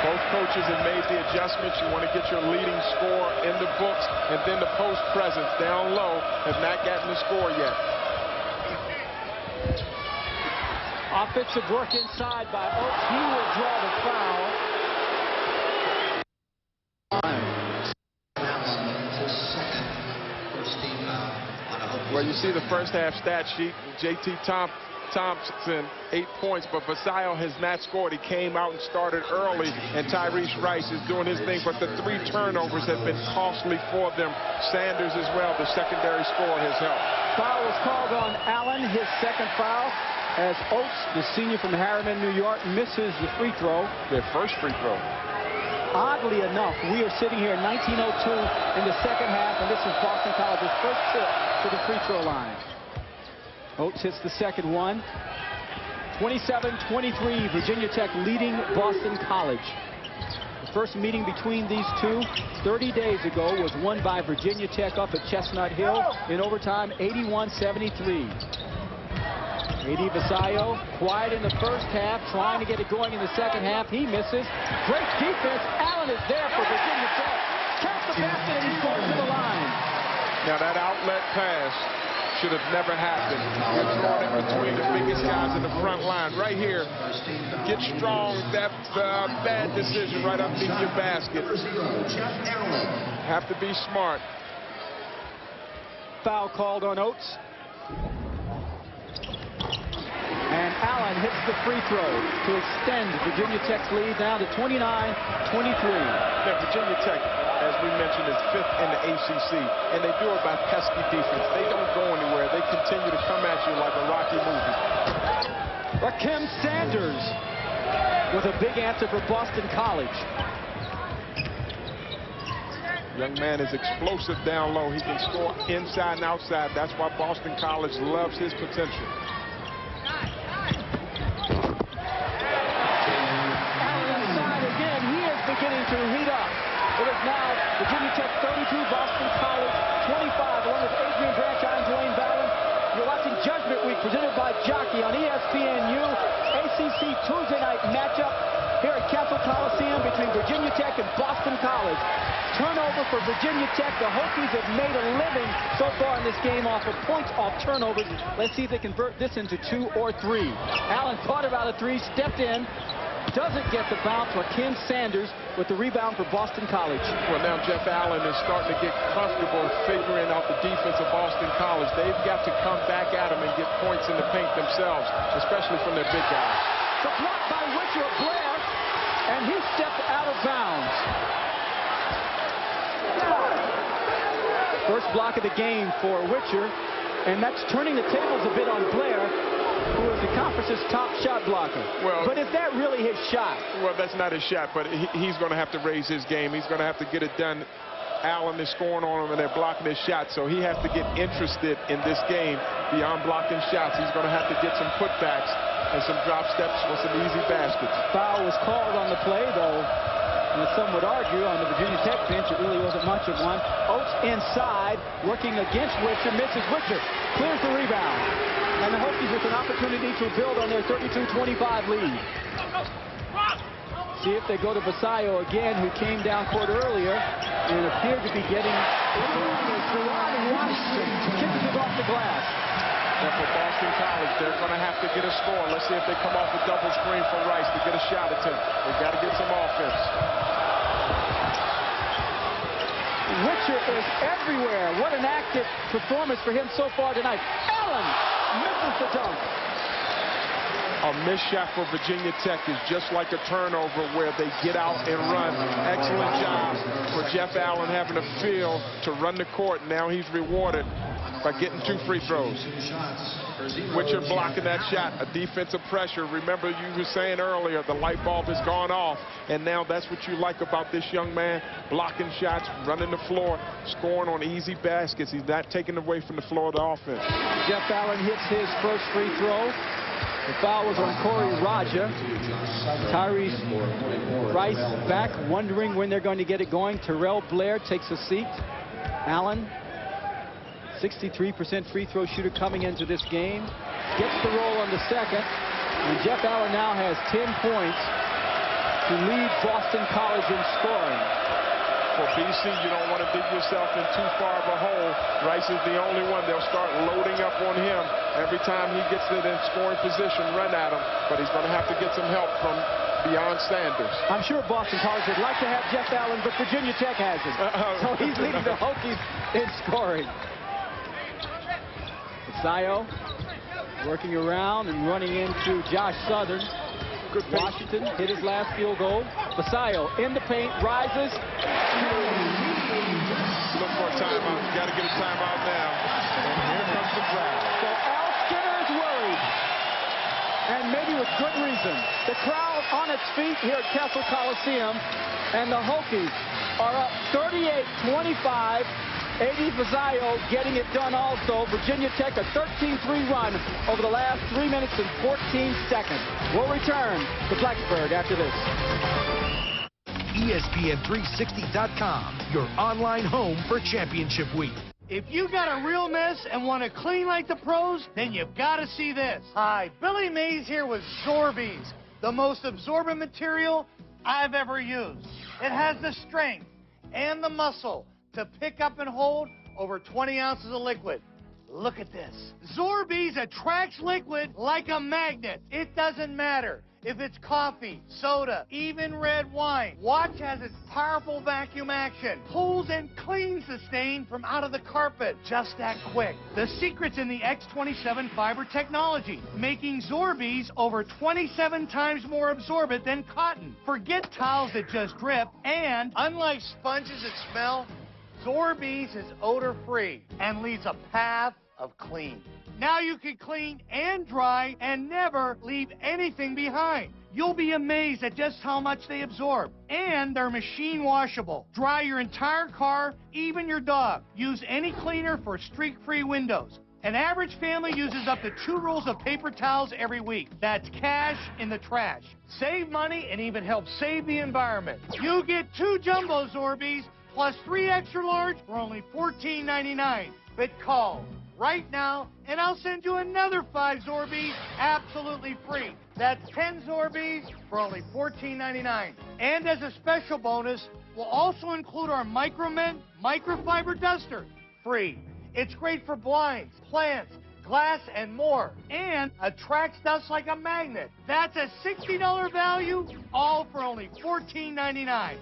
Both coaches have made the adjustments. You want to get your leading score in the books, and then the post presence down low have not gotten the score yet. Offensive work inside by Oates. He will draw the foul. Well, you see the first half stat sheet. J.T. Thompson, 8 points, but Vasallo has not scored. He came out and started early, and Tyrese Rice is doing his thing, but the 3 turnovers have been costly for them. Sanders as well, the secondary score has helped. Foul was called on Allen, his second foul, as Oates, the senior from Harriman, New York, misses the free throw. Their first free throw. Oddly enough, we are sitting here in 1902 in the second half, and this is Boston College's first trip to the free throw line. Oates hits the second one. 27-23, Virginia Tech leading Boston College. The first meeting between these two 30 days ago was won by Virginia Tech up at Chestnut Hill in overtime, 81-73. A.D. Vasallo, quiet in the first half, trying to get it going in the second half. He misses. Great defense. Allen is there for Virginia Tech. Counts the basket and he scores to the line. Now that outlet pass should have never happened. You're throwing it between the biggest guys in the front line. Right here, get strong. That's a bad decision right underneath your basket. Have to be smart. Foul called on Oates. And Allen hits the free throw to extend Virginia Tech's lead now to 29-23. Now, Virginia Tech, as we mentioned, is 5th in the ACC, and they do it by pesky defense. They don't go anywhere. They continue to come at you like a Rocky movie. Rakim Sanders with a big answer for Boston College. Young man is explosive down low. He can score inside and outside. That's why Boston College loves his potential. Beginning to heat up. It is now Virginia Tech 32, Boston College 25, along with Adrian Branch. I'm Dwayne Ballin. You're watching Judgment Week presented by Jockey on ESPNU. ACC Tuesday night matchup. here at Castle Coliseum between Virginia Tech and Boston College. Turnover for Virginia Tech. The Hokies have made a living so far in this game off of points off turnovers. Let's see if they convert this into 2 or 3. Allen thought about a 3, stepped in, doesn't get the bounce. Ken Sanders with the rebound for Boston College. Well, now Jeff Allen is starting to get comfortable figuring out the defense of Boston College. They've got to come back at them and get points in the paint themselves, especially from their big guys. The block by Witcher Blair, and he stepped out of bounds. First block of the game for Witcher, and that's turning the tables a bit on Blair, who is the conference's top shot blocker. Well, but is that really his shot? Well, that's not his shot, but he's going to have to raise his game. He's going to have to get it done. Allen is scoring on him, and they're blocking his shot, so he has to get interested in this game beyond blocking shots. He's going to have to get some putbacks and some drop steps with some easy baskets. Foul was called on the play, though. And some would argue on the Virginia Tech bench it really wasn't much of one. Oates inside, working against Witcher, misses Witcher, clears the rebound. And the Hokies with an opportunity to build on their 32-25 lead. See if they go to Basayo again, who came down court earlier and appeared to be getting... Washington kisses it off the glass. But for Boston College, they're going to have to get a score. Let's see if they come off a double screen for Rice to get a shot attempt. They've got to get some offense. Witcher is everywhere. What an active performance for him so far tonight. Allen misses the dunk. A missed shot for Virginia Tech is just like a turnover where they get out and run. Excellent job for Jeff Allen having a feel to run the court. Now he's rewarded by getting 2 free throws. Witcher blocking that shot, a defensive pressure. Remember, you were saying earlier, the light bulb has gone off, and now that's what you like about this young man, blocking shots, running the floor, scoring on easy baskets. He's not taking away from the floor of the offense. Jeff Allen hits his first free throw. The foul was on Corey Raja. Tyrese Rice back, wondering when they're going to get it going. Terrell Blair takes a seat. Allen, 63% free throw shooter coming into this game, gets the roll on the second, and Jeff Allen now has 10 points to lead Boston College in scoring. For BC, you don't want to dig yourself in too far of a hole. Rice is the only one. They'll start loading up on him every time he gets it in scoring position, run at him, but he's going to have to get some help from beyond Sanders. I'm sure Boston College would like to have Jeff Allen, but Virginia Tech has him. So he's leading the Hokies in scoring. Basayo working around and running into Josh Southern. Good Washington hit his last field goal. Basayo in the paint, rises. Look for a timeout. Got to get a timeout now. And here comes the crowd. So Al Skinner is worried, and maybe with good reason. The crowd on its feet here at Castle Coliseum, and the Hokies are up 38-25. A.D. Basayo getting it done also. Virginia Tech a 13-3 run over the last 3 minutes and 14 seconds. We'll return to Blacksburg after this. ESPN360.com, your online home for championship week. If you got a real mess and want to clean like the pros, then you've got to see this. Hi, Billy Mays here with Zorbeez, the most absorbent material I've ever used. It has the strength and the muscle to pick up and hold over 20 ounces of liquid. Look at this. Zorbeez attracts liquid like a magnet. It doesn't matter if it's coffee, soda, even red wine. Watch as its powerful vacuum action pulls and cleans the stain from out of the carpet just that quick. The secret's in the X27 fiber technology, making Zorbeez over 27 times more absorbent than cotton. Forget towels that just drip, and unlike sponges that smell, Zorbeez is odor-free and leaves a path of clean. Now you can clean and dry and never leave anything behind. You'll be amazed at just how much they absorb. And they're machine washable. Dry your entire car, even your dog. Use any cleaner for streak-free windows. An average family uses up to 2 rolls of paper towels every week. That's cash in the trash. Save money and even help save the environment. You get 2 jumbo Zorbeez plus 3 extra large for only $14.99. But call right now, and I'll send you another 5 Zorbies absolutely free. That's 10 Zorbies for only $14.99. And as a special bonus, we'll also include our Micromint microfiber duster, free. It's great for blinds, plants, glass, and more, and attracts dust like a magnet. That's a $60 value, all for only $14.99.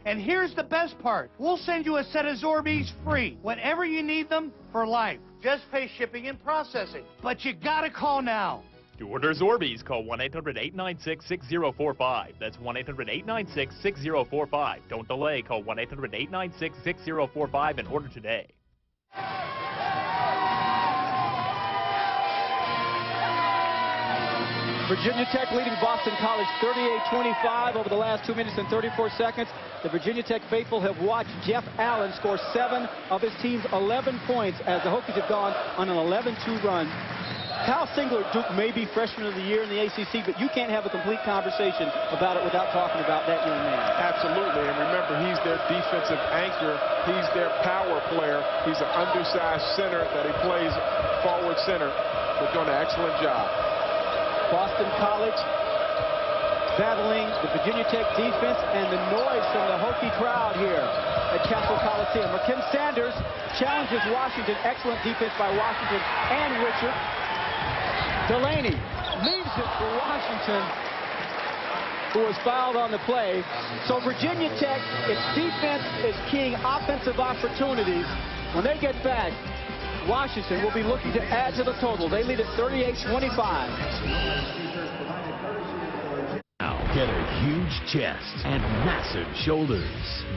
And here's the best part. We'll send you a set of Zorbies free whenever you need them for life. Just pay shipping and processing. But you gotta call now. To order Zorbies, call 1-800-896-6045. That's 1-800-896-6045. Don't delay. Call 1-800-896-6045 and order today. Virginia Tech leading Boston College 38-25 over the last 2 minutes and 34 seconds. The Virginia Tech faithful have watched Jeff Allen score 7 of his team's 11 points as the Hokies have gone on an 11-2 run. Kyle Singler, Duke may be freshman of the year in the ACC, but you can't have a complete conversation about it without talking about that young man. Absolutely, and remember, he's their defensive anchor. He's their power player. He's an undersized center that he plays forward center. They're doing an excellent job. Boston College battling the Virginia Tech defense and the noise from the Hokie crowd here at Cassell Coliseum. Rakim Sanders challenges Washington. Excellent defense by Washington and Richard. Delaney leaves it for Washington, who was fouled on the play. So Virginia Tech, its defense is keying offensive opportunities. When they get back, Washington will be looking to add to the total. They lead at 38-25. Now get a huge chest and massive shoulders.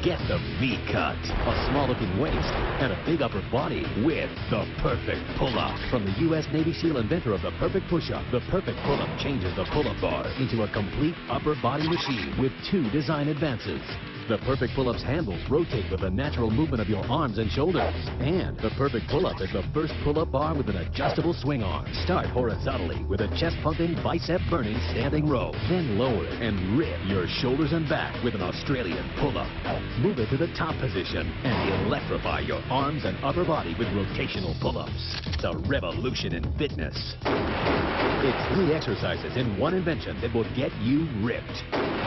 Get the V-cut, a small-looking waist, and a big upper body with the perfect pull-up. From the U.S. Navy SEAL inventor of the perfect push-up, the perfect pull-up changes the pull-up bar into a complete upper body machine with 2 design advances. The perfect pull-up's handles rotate with the natural movement of your arms and shoulders. And the perfect pull-up is the first pull-up bar with an adjustable swing arm. Start horizontally with a chest-pumping, bicep-burning standing row. Then lower it and rip your shoulders and back with an Australian pull-up. Move it to the top position and electrify your arms and upper body with rotational pull-ups. It's a revolution in fitness. It's 3 exercises in one invention that will get you ripped.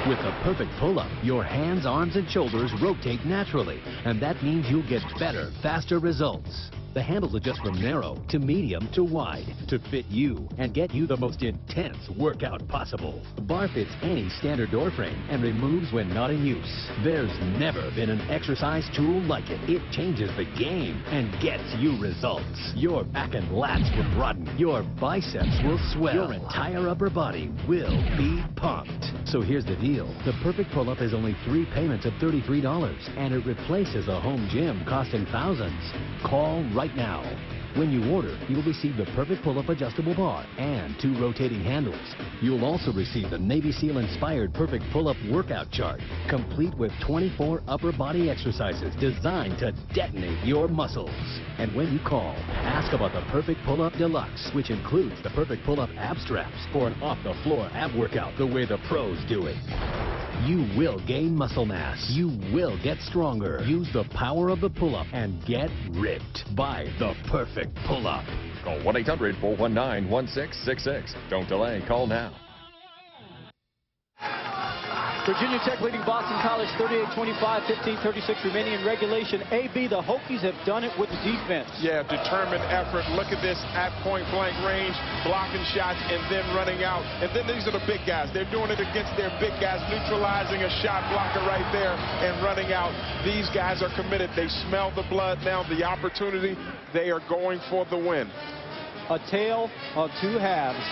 With the perfect pull-up, your hands, arms, and shoulders rotate naturally, and that means you'll get better, faster results. The handles adjust from narrow to medium to wide to fit you and get you the most intense workout possible. The bar fits any standard door frame and removes when not in use. There's never been an exercise tool like it. It changes the game and gets you results. Your back and lats will broaden. Your biceps will swell. Your entire upper body will be pumped. So here's the deal. The perfect pull-up is only 3 payments of $33, and it replaces a home gym costing thousands. Call right now. When you order, you'll receive the perfect pull-up adjustable bar and 2 rotating handles. You'll also receive the Navy SEAL-inspired perfect pull-up workout chart, complete with 24 upper body exercises designed to detonate your muscles. And when you call, ask about the perfect pull-up deluxe, which includes the perfect pull-up ab straps for an off-the-floor ab workout the way the pros do it. You will gain muscle mass. You will get stronger. Use the power of the pull-up and get ripped by the perfect pull-up. Call 1-800-419-1666. Don't delay. Call now. Virginia Tech leading Boston College 38-25, 15:36 remaining in regulation. AB, the Hokies have done it with defense. Yeah, determined effort. Look at this at point-blank range, blocking shots and then running out. And then these are the big guys. They're doing it against their big guys, neutralizing a shot blocker right there and running out. These guys are committed. They smell the blood now, the opportunity. They are going for the win. A tale of 2 halves.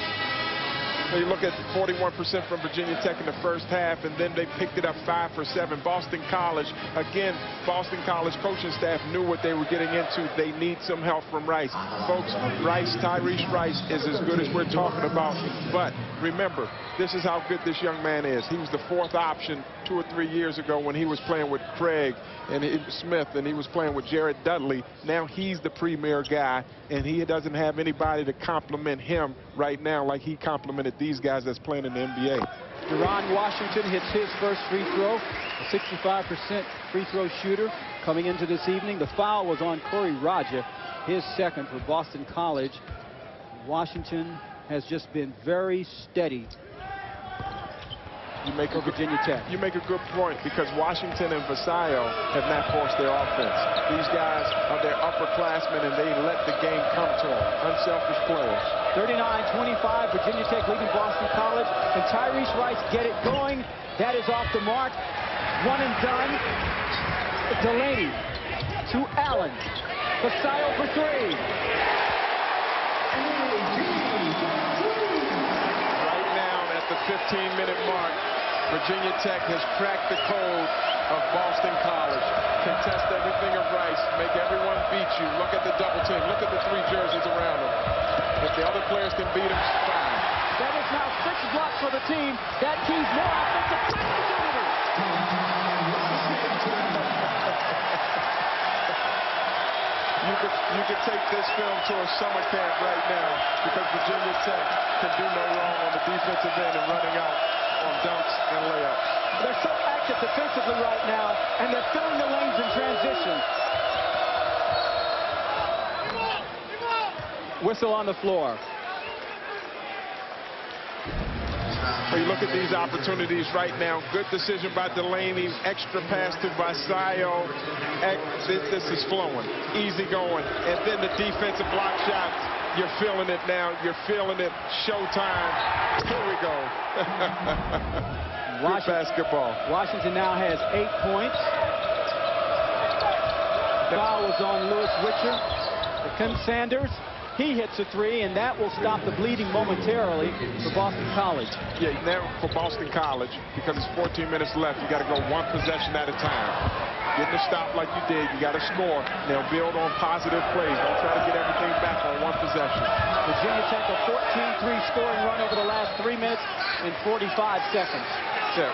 So you look at 41% from Virginia Tech in the first half, and then they picked it up 5 for 7. Boston College, again, Boston College coaching staff knew what they were getting into. They need some help from Rice. Folks, Tyrese Rice is as good as we're talking about. But remember, this is how good this young man is. He was the 4th option 2 or 3 years ago when he was playing with Craig and Smith, and he was playing with Jared Dudley. Now he's the premier guy, and he doesn't have anybody to compliment him right now like he complimented these guys that's playing in the NBA. Deron Washington hits his first free throw, a 65% free throw shooter coming into this evening. The foul was on Corey Raja. his second for Boston College. Washington has just been very steady. You make a Virginia Tech. You make a good point, because Washington and Vasallo have not forced their offense. These guys are their upperclassmen, and they let the game come to them. Unselfish players. 39-25, Virginia Tech leading Boston College. And Tyrese Rice get it going. That is off the mark. One and done. Delaney to Allen. Vasallo for three. Right now, at the 15-minute mark, Virginia Tech has cracked the code of Boston College. Contest everything of Rice. Make everyone beat you. Look at the double team. Look at the three jerseys around them. If the other players can beat them, fine. That is now 6 blocks for the team. That keys more offensive opportunity. You could take this film to a summer camp right now, because Virginia Tech can do no wrong on the defensive end and running out on dunks and layups. They're so active defensively right now, and they're filling the lanes in transition. Whistle on the floor. So you look at these opportunities right now. Good decision by Delaney. Extra pass to Vasallo. This is flowing. Easy going. And then the defensive block shot. You're feeling it now. You're feeling it. Showtime. Here we go. Good basketball. Washington now has 8 points. The foul was on Lewis Witcher. Kim Sanders. He hits a three, and that will stop the bleeding momentarily for Boston College. Yeah, now for Boston College, because it's 14 minutes left, you got to go one possession at a time. Getting a stop like you did, you got to score. Now build on positive plays. Don't try to get everything back on one possession. Virginia Tech a 14-3 scoring run over the last 3 minutes and 45 seconds. Yeah,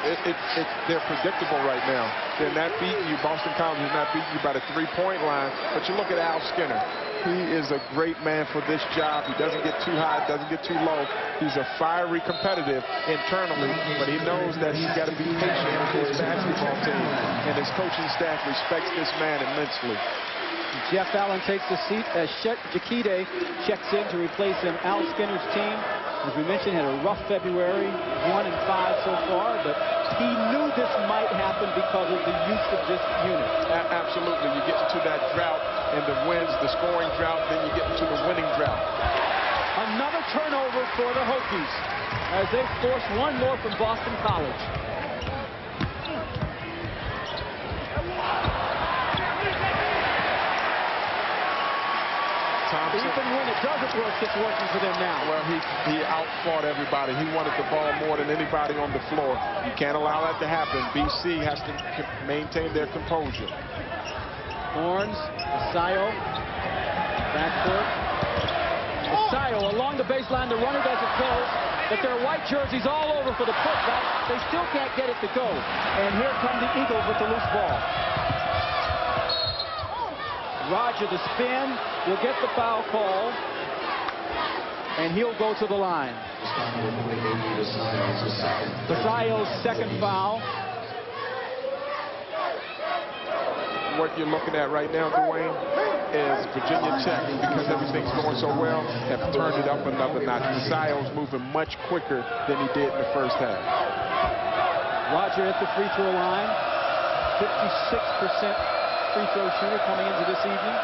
they're predictable right now. They're not beating you. Boston College is not beating you by the three-point line. But you look at Al Skinner. He is a great man for this job. He doesn't get too high, doesn't get too low. He's a fiery competitive internally, but he knows that he's got to be patient with his basketball team. And his coaching staff respects this man immensely. Jeff Allen takes the seat as Jakite checks in to replace him. Al Skinner's team, as we mentioned, had a rough February, 1-5 so far, but he knew this might happen because of the use of this unit. Absolutely. You get into that drought and the wins, the scoring drought, then you get into the winning drought. Another turnover for the Hokies as they force one more from Boston College. Thompson. Even when it doesn't work, it's working for them now. Well, he outfought everybody. He wanted the ball more than anybody on the floor. You can't allow that to happen. BC has to maintain their composure. Horns, Vasallo, backcourt. Vasallo along the baseline. The runner doesn't close, but there are white jerseys all over for the putback. They still can't get it to go. And here come the Eagles with the loose ball. Roger the spin, will get the foul call, and he'll go to the line. Vasallo's second foul. What you're looking at right now, Dwayne, is Virginia Tech, because everything's going so well, have turned it up another notch. Vasallo's moving much quicker than he did in the first half. Roger at the free throw line, 56% free throw shooter coming into this evening.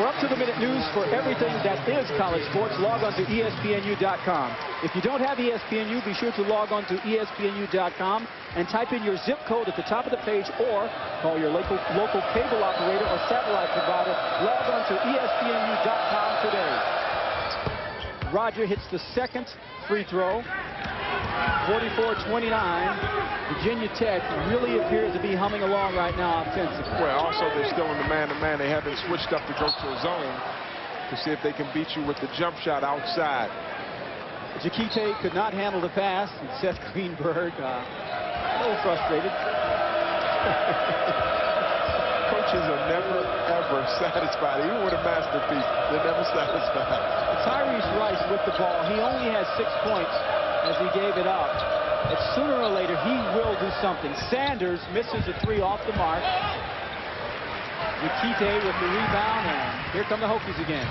We're up to the minute news for everything that is college sports. Log on to ESPNU.com. If you don't have ESPNU, be sure to log on to ESPNU.com and type in your zip code at the top of the page, or call your local cable operator or satellite provider. Log on to ESPNU.com today. Roger hits the second free throw. 44-29. Virginia Tech really appears to be humming along right now offensively. Well, also they're still in the man-to-man. They haven't switched up to go to a zone to see if they can beat you with the jump shot outside. Jakite could not handle the pass, and Seth Greenberg a little frustrated. Coaches are never, ever satisfied. Even with a masterpiece, they're never satisfied. Tyrese Rice with the ball. He only has 6 points as he gave it up. But sooner or later, he will do something. Sanders misses a three off the mark. Nikite with the rebound, and here come the Hokies again.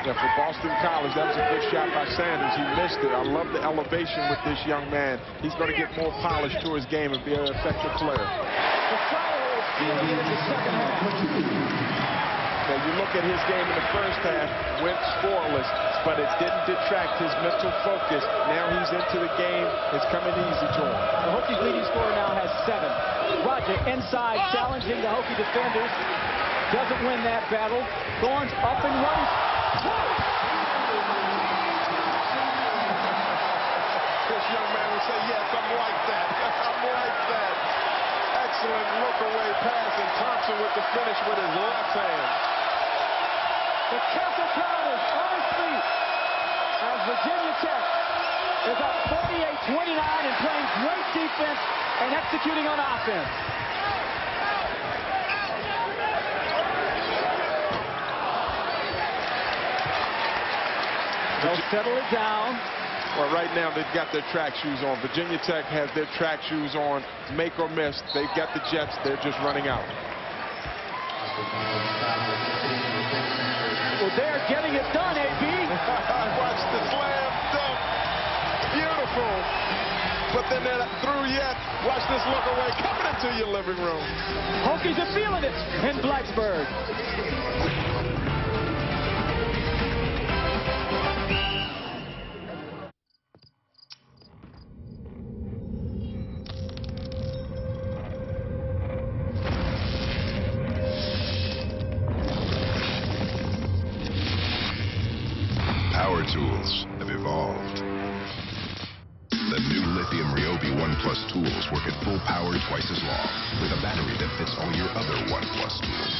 Yeah, for Boston College, that was a good shot by Sanders. He missed it. I love the elevation with this young man. He's going to get more polish to his game and be an effective player. The Friars stealing it in the second half. Now, you look at his game in the first half, went scoreless, but it didn't detract his mental focus. Now he's into the game. It's coming easy to him. The Hokies leading scorer now has 7. Roger inside, challenging the Hokie defenders. Doesn't win that battle. Thorns up and runs. This young man would say, yes, I'm like that. I'm like that. Excellent look-away pass, and Thompson with the finish with his left hand. The Castle crowd is on its feet as Virginia Tech is up 48-29 and playing great defense and executing on offense. They'll settle it down. Well, right now they've got their track shoes on. Virginia Tech has their track shoes on. Make or miss, they've got the Jets. They're just running out. Well, they're getting it done, AB. Watch the slam dunk. Beautiful. But then they're not through yet. Watch this look away coming into your living room. Hokies are feeling it in Blacksburg. Power tools have evolved. The new lithium Ryobi One Plus tools work at full power twice as long with a battery that fits all your other One Plus tools.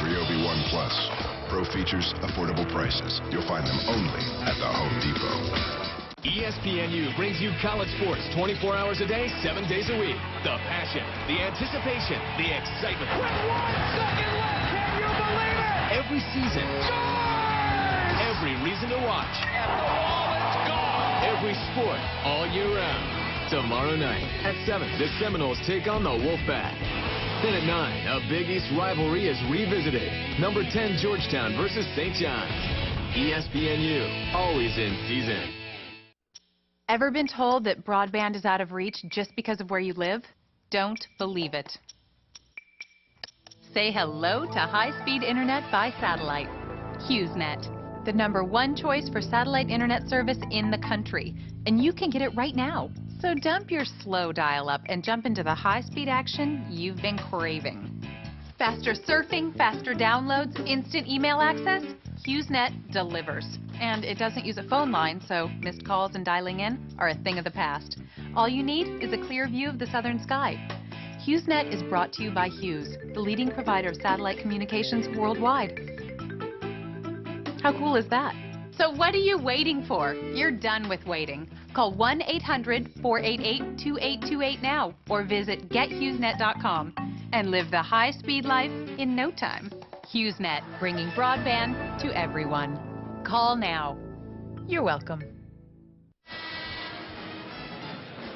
Ryobi One Plus. Pro features, affordable prices. You'll find them only at the Home Depot. ESPNU brings you college sports 24 hours a day, 7 days a week. The passion, the anticipation, the excitement. With 1 second left, can you believe it? Every season. Every reason to watch. And the ball is gone. Every sport all year round. Tomorrow night at 7, the Seminoles take on the Wolfpack. Then at 9, a Big East rivalry is revisited. Number 10 Georgetown versus St. John's. ESPNU, always in season. Ever been told that broadband is out of reach just because of where you live? Don't believe it. Say hello to high-speed internet by satellite. HughesNet. The #1 choice for satellite internet service in the country. And you can get it right now. So dump your slow dial-up and jump into the high-speed action you've been craving. Faster surfing, faster downloads, instant email access? HughesNet delivers. And it doesn't use a phone line, so missed calls and dialing in are a thing of the past. All you need is a clear view of the southern sky. HughesNet is brought to you by Hughes, the leading provider of satellite communications worldwide. How cool is that? So what are you waiting for? You're done with waiting. Call 1-800-488-2828 now or visit gethughesnet.com and live the high-speed life in no time. HughesNet, bringing broadband to everyone. Call now. You're welcome.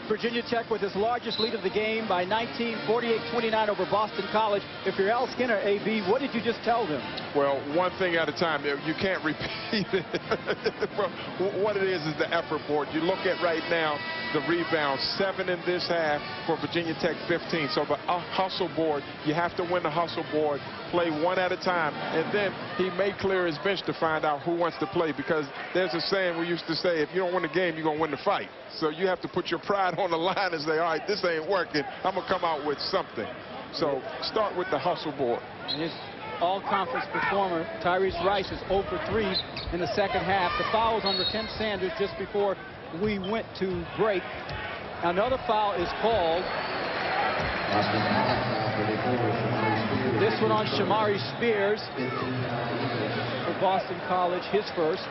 Virginia Tech with its largest lead of the game by 19, 48-29 over Boston College. If you're Al Skinner, AB, what did you just tell them? Well, one thing at a time. You can't repeat it. What it is the effort board. You look at right now the rebounds, 7 in this half for Virginia Tech, 15. So the hustle board, you have to win the hustle board, play one at a time. And then he may clear his bench to find out who wants to play, because there's a saying we used to say, if you don't win the game, you're going to win the fight. So you have to put your pride on the line and say, all right, this ain't working. I'm going to come out with something. So start with the hustle board. And his all-conference performer, Tyrese Rice, is 0 for 3 in the second half. The foul was on Tim Sanders just before we went to break. Another foul is called. This one on Shamari Spears for Boston College, his first.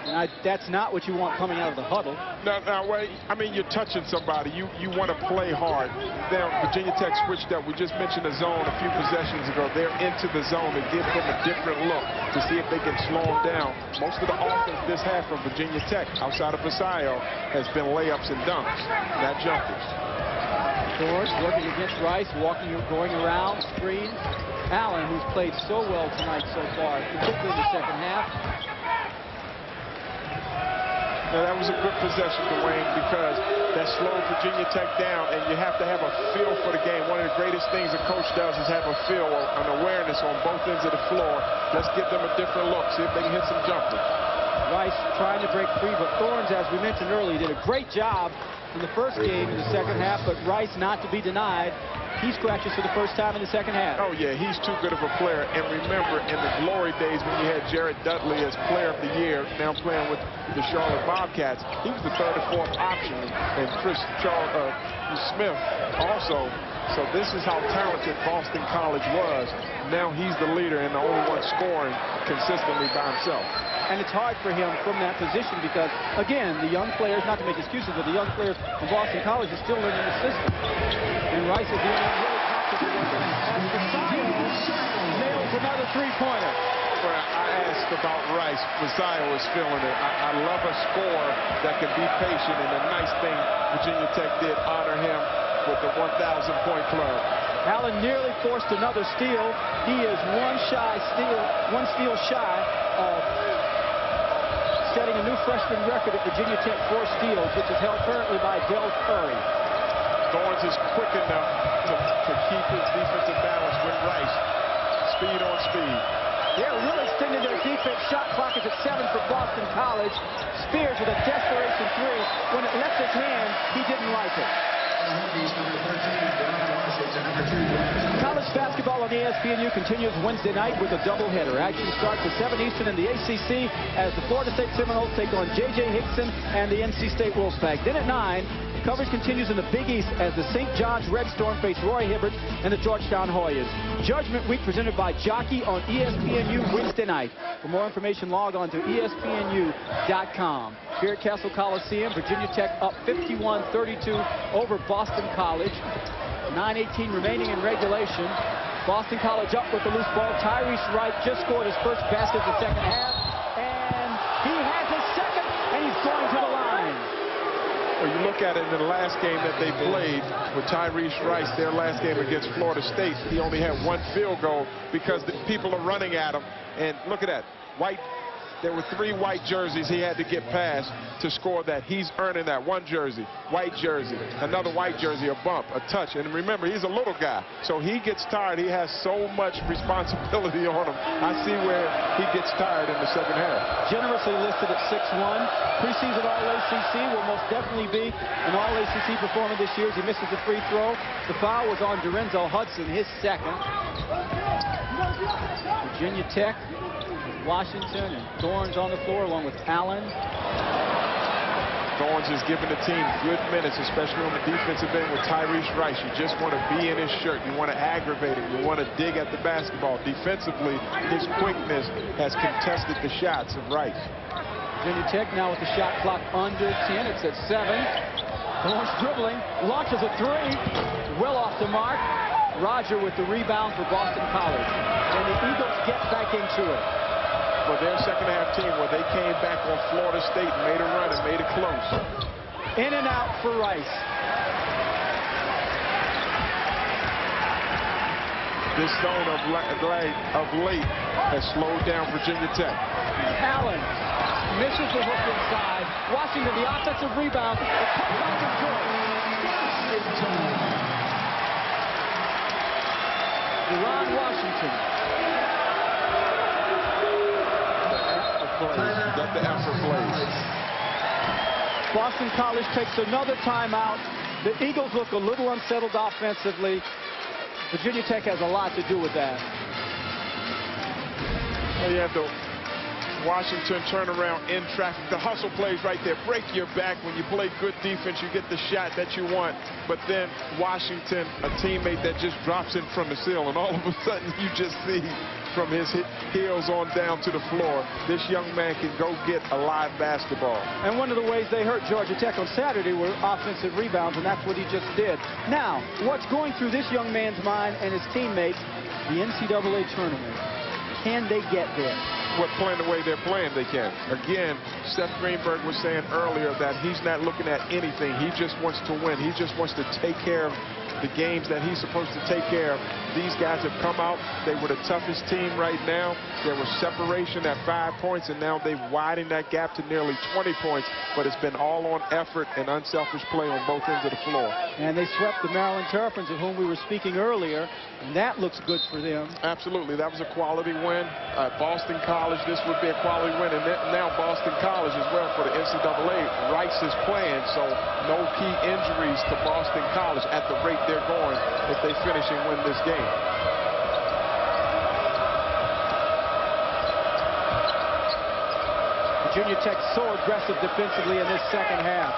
And that's not what you want coming out of the huddle. Now, wait. I mean, you're touching somebody. You want to play hard. Now, Virginia Tech switched up. We just mentioned the zone a few possessions ago. They're into the zone to give them a different look to see if they can slow them down. Most of the offense this half from Virginia Tech, outside of Vasayo, has been layups and dunks, not jumpers. Thorns working against Rice, going around, screen. Allen, who's played so well tonight so far, particularly in the second half. Now, that was a good possession, Dwayne, because that slowed Virginia Tech down, and you have to have a feel for the game. One of the greatest things a coach does is have a feel, an awareness on both ends of the floor. Let's give them a different look, see if they can hit some jumpers. Rice trying to break free, but Thorns, as we mentioned earlier, did a great job in the first game in the second half, but Rice not to be denied. He scratches for the first time in the second half. Oh, yeah, he's too good of a player. And remember, in the glory days when you had Jared Dudley as player of the year, now playing with the Charlotte Bobcats, he was the third or fourth option. And Chris Smith also. So this is how talented Boston College was. Now he's the leader and the only one scoring consistently by himself. And it's hard for him from that position because, again, the young players, not to make excuses, but the young players from Boston College are still learning the system. And Rice is the only really comfortable. As Versailles nails another three-pointer. Well, I asked about Rice. Versailles was feeling it. I love a scorer that can be patient, and the nice thing Virginia Tech did honor him with the 1,000-point club. Allen nearly forced another steal. He is one steal shy of setting a new freshman record at Virginia Tech for steals, which is held currently by Del Curry. Thorns is quick enough to keep his defensive balance with Rice. Speed on speed. They're really extending their defense. Shot clock is at 7 for Boston College. Spears with a desperation three. When it left his hand, he didn't like it. College basketball on ESPNU continues Wednesday night with a doubleheader. Action starts at 7 Eastern in the ACC as the Florida State Seminoles take on J.J. Hickson and the NC State Wolfpack. Then at 9, coverage continues in the Big East as the St. John's Red Storm face Roy Hibbert and the Georgetown Hoyas. Judgment Week presented by Jockey on ESPNU Wednesday night. For more information, log on to ESPNU.com. Here at Castle Coliseum, Virginia Tech up 51-32 over Boston College. 9:18 remaining in regulation. Boston College up with the loose ball. Tyrese Wright just scored his first basket of the second half. And he has his second, and he's going to the line. Well, you look at it in the last game that they played with Tyrese Rice, their last game against Florida State, he only had one field goal because the people are running at him. And look at that. There were 3 white jerseys he had to get past to score that. He's earning that. One jersey, white jersey, another white jersey, a bump, a touch. And remember, he's a little guy, so he gets tired. He has so much responsibility on him. I see where he gets tired in the second half. Generously listed at 6'1". Preseason All-ACC will most definitely be an All-ACC performer this year as he misses the free throw. The foul was on Dorenzo Hudson, his second. Virginia Tech, Washington, and Thorns on the floor along with Allen. Thorns is giving the team good minutes, especially on the defensive end with Tyrese Rice. You just want to be in his shirt. You want to aggravate him. You want to dig at the basketball. Defensively, his quickness has contested the shots of Rice. Virginia Tech now with the shot clock under 10. It's at 7. Thorns dribbling, launches a three. Well off the mark. Roger with the rebound for Boston College. And the Eagles get back into it. For their second half team, where they came back on Florida State and made a run and made it close. In and out for Rice. This zone of late has slowed down Virginia Tech. Allen misses the hook inside. Washington, the offensive rebound. The putback is good. Deron Washington. Got the effort plays. Boston College takes another timeout. The Eagles look a little unsettled offensively. Virginia Tech has a lot to do with that. Well, you have the Washington turnaround in traffic. The hustle plays right there. Break your back. When you play good defense, you get the shot that you want. But then Washington, a teammate that just drops in from the ceiling, and all of a sudden you just see from his heels on down to the floor, this young man can go get a live basketball. And one of the ways they hurt Georgia Tech on Saturday were offensive rebounds, and that's what he just did. Now, what's going through this young man's mind and his teammates? The NCAA tournament. Can they get there? What, playing the way they're playing, they can. Again, Seth Greenberg was saying earlier that he's not looking at anything. He just wants to win. He just wants to take care of the games that he's supposed to take care of. These guys have come out. They were the toughest team right now. There was separation at 5 points, and now they've widened that gap to nearly 20 points. But it's been all on effort and unselfish play on both ends of the floor. And they swept the Maryland Terrapins, of whom we were speaking earlier, and that looks good for them. Absolutely. That was a quality win. Boston College, this would be a quality win. And now Boston College as well for the NCAA. Rice is playing, so no key injuries to Boston College at the rate they're going if they finish and win this game. Virginia Tech so aggressive defensively in this second half.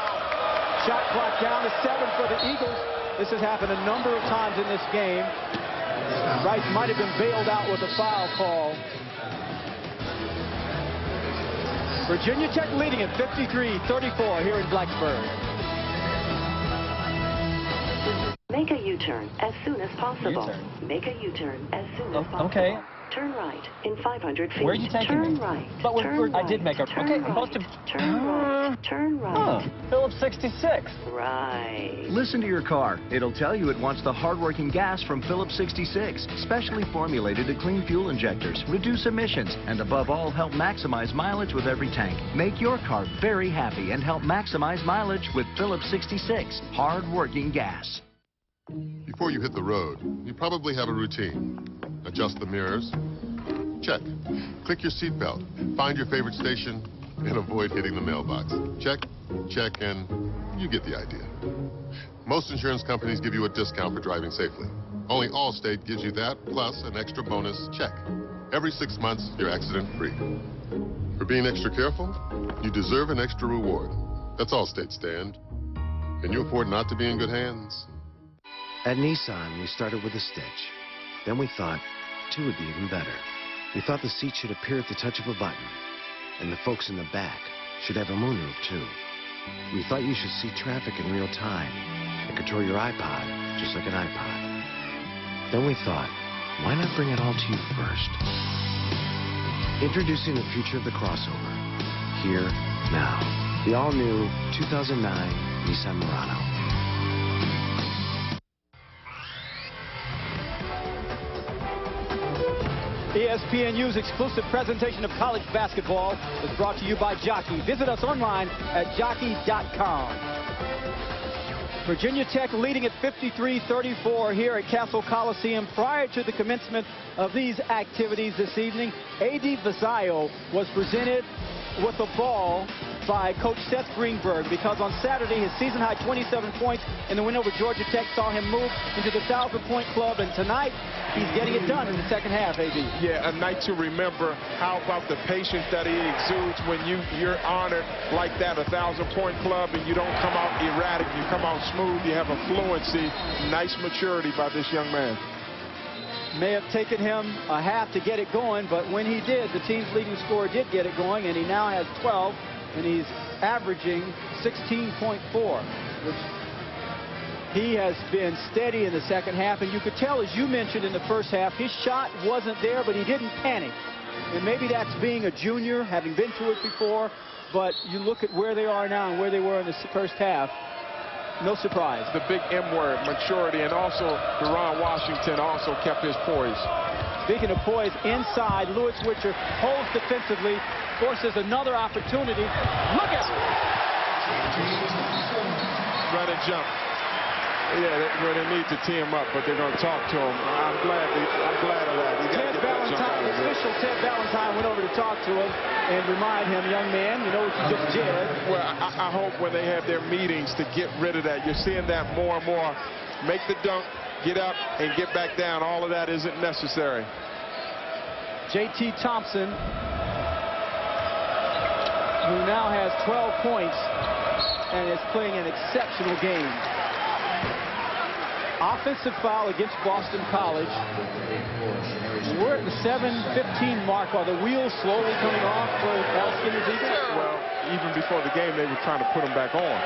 Shot clock down to 7 for the Eagles. This has happened a number of times in this game. Rice might have been bailed out with a foul call. Virginia Tech leading at 53-34 here in Blacksburg. Make a U-turn as soon as possible. Make a U-turn as soon as possible. Okay. Turn right in 500 feet. Where are you taking Turn me? right. But Turn right. I did make a... Turn Okay, right. most of... Turn right. Turn right. Phillips 66. Right. Listen to your car. It'll tell you it wants the hard-working gas from Phillips 66, specially formulated to clean fuel injectors, reduce emissions, and above all, help maximize mileage with every tank. Make your car very happy and help maximize mileage with Phillips 66, hard-working gas. Before you hit the road, you probably have a routine. Adjust the mirrors. Check. Click your seatbelt. Find your favorite station and avoid hitting the mailbox. Check, check, and you get the idea. Most insurance companies give you a discount for driving safely. Only Allstate gives you that plus an extra bonus check. Every 6 months, you're accident-free. For being extra careful, you deserve an extra reward. That's Allstate stand. Can you afford not to be in good hands? At Nissan, we started with a stitch. Then we thought 2 would be even better. We thought the seat should appear at the touch of a button, and the folks in the back should have a moonroof too. We thought you should see traffic in real time and control your iPod just like an iPod. Then we thought, why not bring it all to you first? Introducing the future of the crossover. Here, now. The all-new 2009 Nissan Murano. ESPNU's exclusive presentation of college basketball is brought to you by Jockey. Visit us online at jockey.com. Virginia Tech leading at 53-34 here at Cassell Coliseum. Prior to the commencement of these activities this evening, A.D. Vasayo was presented with a ball by Coach Seth Greenberg, because on Saturday his season-high 27 points in the win over Georgia Tech saw him move into the 1,000-point club, and tonight he's getting it done in the second half, A.D. Yeah, a night to remember. How about the patience that he exudes when you're honored like that, 1,000-point club, and you don't come out erratic, you come out smooth, you have a fluency. Nice maturity by this young man. May have taken him a half to get it going, but when he did, the team's leading scorer did get it going, and he now has 12, and he's averaging 16.4, which he has been steady in the second half. And you could tell, as you mentioned in the first half, his shot wasn't there, but he didn't panic. And maybe that's being a junior, having been through it before, but you look at where they are now and where they were in the first half. No surprise. The big M word, maturity, and also Deron Washington also kept his poise. Speaking of poise, inside, Lewis Witcher holds defensively, forces another opportunity. Look at it! Right and jump. Yeah, they need to tee him up, but they're going to talk to him. I'm glad of that. Ted Valentine, official Ted Valentine went over to talk to him and remind him, young man, you know what you just did. Well, I hope when they have their meetings to get rid of that. You're seeing that more and more. Make the dunk, get up, and get back down. All of that isn't necessary. J.T. Thompson, who now has 12 points and is playing an exceptional game. Offensive foul against Boston College. We're at the 7:15 mark while the wheels slowly coming off for Al Skinner's Eagles. Well, even before the game, they were trying to put him back on.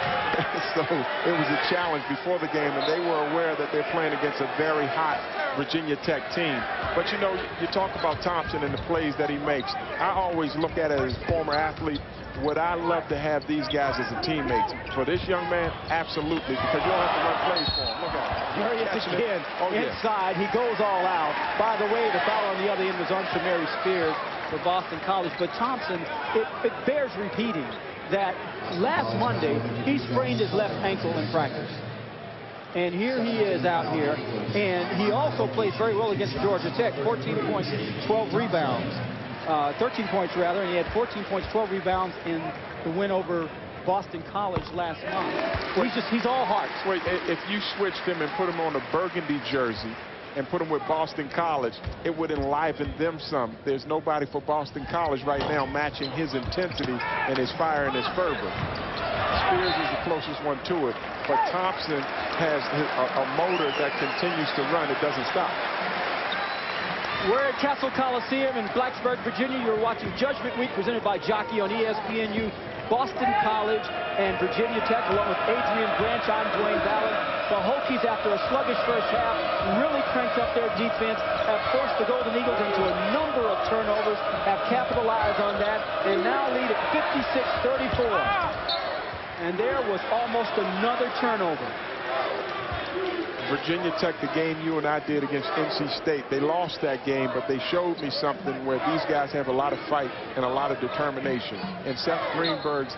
So it was a challenge before the game, and they were aware that they're playing against a very hot Virginia Tech team. But, you know, you talk about Thompson and the plays that he makes. I always look at it as a former athlete. Would I love to have these guys as a teammate? For this young man, absolutely, because you don't have to run plays for him. Look at him. Here he is again, inside. He goes all out. By the way, the foul on the other end was on Shamari Spears for Boston College. But Thompson, it bears repeating that last Monday, he sprained his left ankle in practice. And here he is out here. And he also plays very well against Georgia Tech. 14 points, 12 rebounds. 13 points rather, and he had 14 points, 12 rebounds in the win over Boston College last month. He's all heart. Wait, if you switched him and put him on a burgundy jersey and put him with Boston College, it would enliven them some. There's nobody for Boston College right now matching his intensity and his fire and his fervor. Spears is the closest one to it, but Thompson has a motor that continues to run. It doesn't stop. We're at Castle Coliseum in Blacksburg, Virginia. You're watching Judgment Week presented by Jockey on ESPNU. Boston College and Virginia Tech, along with Adrian Branch. I'm Dwayne Ballard. The Hokies, after a sluggish first half, really cranked up their defense, have forced the Golden Eagles into a number of turnovers, have capitalized on that, and now lead at 56-34. And there was almost another turnover. Virginia Tech, the game you and I did against NC State, they lost that game, but they showed me something where these guys have a lot of fight and a lot of determination. And Seth Greenberg's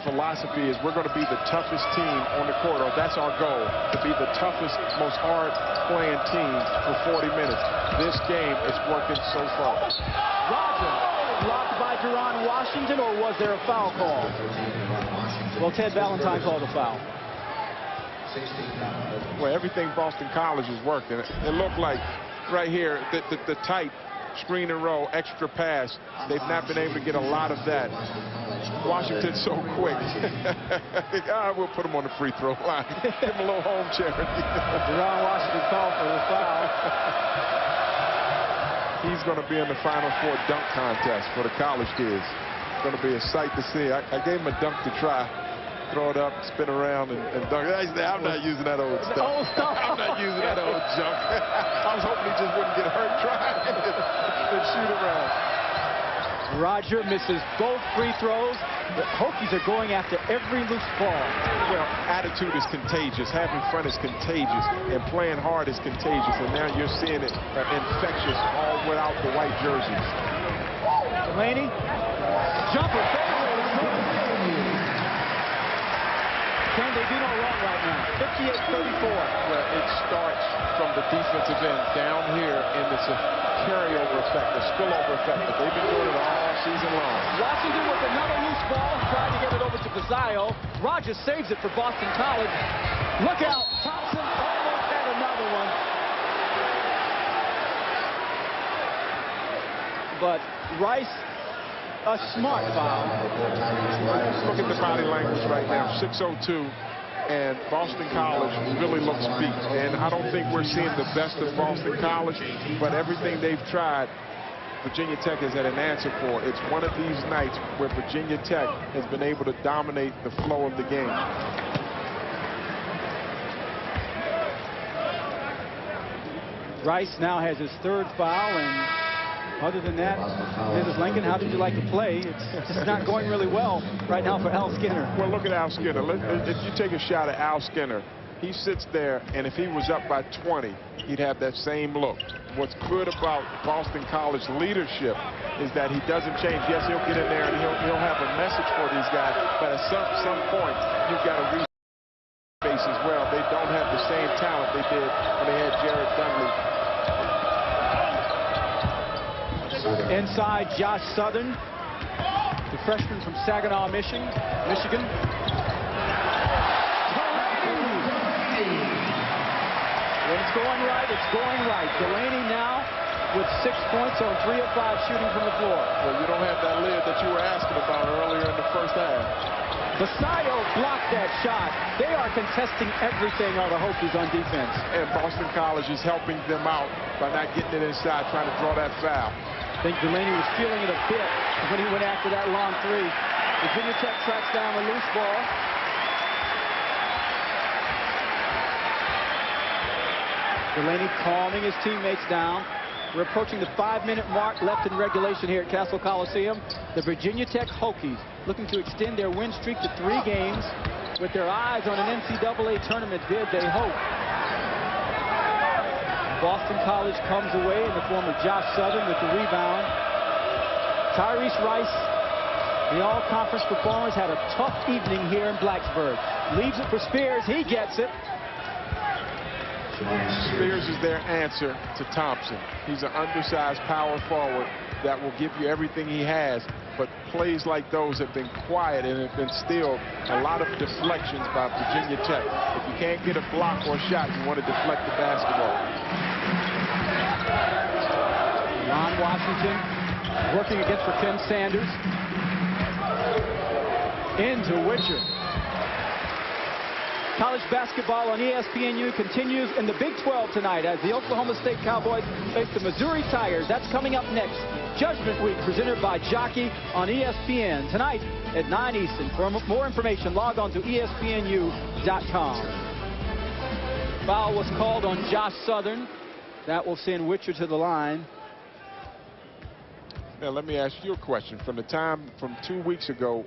philosophy is we're going to be the toughest team on the court, or that's our goal, to be the toughest, most hard-playing team for 40 minutes. This game is working so far. Roger, blocked by Deron Washington, or was there a foul call? Well, Ted Valentine called a foul. Well, everything Boston College is working. It looked like right here, the tight screen and roll, extra pass. They've not been able to get a lot of that. Washington's so quick. We'll put him on the free throw line. Give him a little home charity. Deron Washington called for the foul. He's going to be in the Final Four dunk contest for the college kids. It's going to be a sight to see. I gave him a dunk to try. Throw it up, spin around, and dunk. I'm not using that old stuff. Old stuff. I'm not using that old junk. I was hoping he just wouldn't get hurt trying and shoot around. Roger misses both free throws. The Hokies are going after every loose ball. Well, attitude is contagious. Having fun is contagious. And playing hard is contagious. And now you're seeing it infectious all without the white jerseys. Delaney, jumper. Can they do no wrong right now? 58-34. Well, it starts from the defensive end down here, and it's a carryover effect, a spillover effect. But they've been doing it all season long. Washington with another loose ball, trying to get it over to Pizzaio. Rogers saves it for Boston College. Look out, Thompson almost had another one. But Rice, a smart foul. Look at the body language right now. 6:02, and Boston College really looks beat. And I don't think we're seeing the best of Boston College, but everything they've tried, Virginia Tech has had an answer for. It's one of these nights where Virginia Tech has been able to dominate the flow of the game. Rice now has his third foul, and other than that, Mrs. Lincoln, how did you like to play? It's just not going really well right now for Al Skinner. Well, look at Al Skinner. If you take a shot at Al Skinner, he sits there, and if he was up by 20, he'd have that same look. What's good about Boston College leadership is that he doesn't change. Yes, he'll get in there, and he'll have a message for these guys, but at some point, you've got to reach base as well. They don't have the same talent they did when they had Jared Dudley. Inside, Josh Southern, the freshman from Saginaw, Michigan. When it's going right, it's going right. Delaney now with 6 points on 3 of 5 shooting from the floor. Well, you don't have that lid that you were asking about earlier in the first half. Pizzaio blocked that shot. They are contesting everything on the Hokies on defense. And Boston College is helping them out by not getting it inside, trying to draw that foul. I think Delaney was feeling it a bit when he went after that long three. Virginia Tech tracks down the loose ball. Delaney calming his teammates down. We're approaching the 5-minute mark left in regulation here at Cassell Coliseum. The Virginia Tech Hokies looking to extend their win streak to 3 games with their eyes on an NCAA tournament bid, they hope. Boston College comes away in the form of Josh Southern with the rebound. Tyrese Rice, the all-conference performers, had a tough evening here in Blacksburg. Leaves it for Spears. He gets it. Spears is their answer to Thompson. He's an undersized power forward that will give you everything he has, but plays like those have been quiet and have been still a lot of deflections by Virginia Tech. If you can't get a block or a shot, you want to deflect the basketball. Ron Washington working against Tim Sanders. Into Witcher. College basketball on ESPNU continues in the Big 12 tonight as the Oklahoma State Cowboys face the Missouri Tigers. That's coming up next. Judgment Week presented by Jockey on ESPN tonight at 9 Eastern. For more information, log on to ESPNU.com. Foul was called on Josh Southern. That will send Witcher to the line. Now, let me ask you a question. From the time from 2 weeks ago,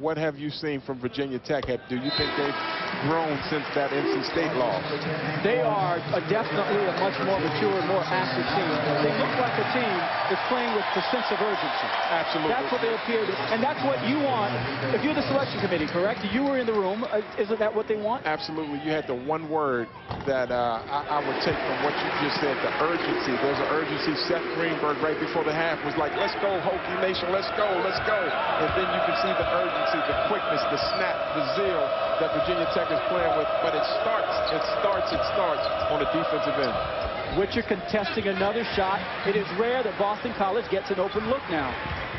what have you seen from Virginia Tech? Do you think they've grown since that NC State loss? They are definitely a much more mature, more active team. They look like a team that's playing with the sense of urgency. Absolutely. That's what they appear to, and that's what you want. If you're the selection committee, correct? You were in the room. Isn't that what they want? Absolutely. You had the one word that I would take from what you just said, the urgency. There's an urgency. Seth Greenberg right before the half was like, let's go, Hokie Nation, let's go, let's go. And then you can see the urgency, the quickness, the snap, the zeal that Virginia Tech is playing with. But it starts on the defensive end. Witcher contesting another shot. It is rare that Boston College gets an open look now.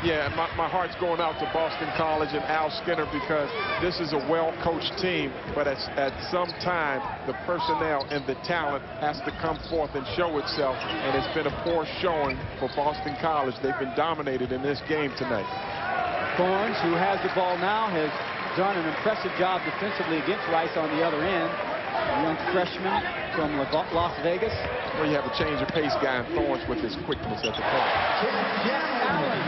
Yeah, my heart's going out to Boston College and Al Skinner because this is a well-coached team, but at some time, the personnel and the talent has to come forth and show itself, and it's been a poor showing for Boston College. They've been dominated in this game tonight. Thorns, who has the ball now, has done an impressive job defensively against Rice on the other end. A young freshman from Las Vegas. Well, you have a change of pace guy in Thorns with his quickness at the point. Jeff Allen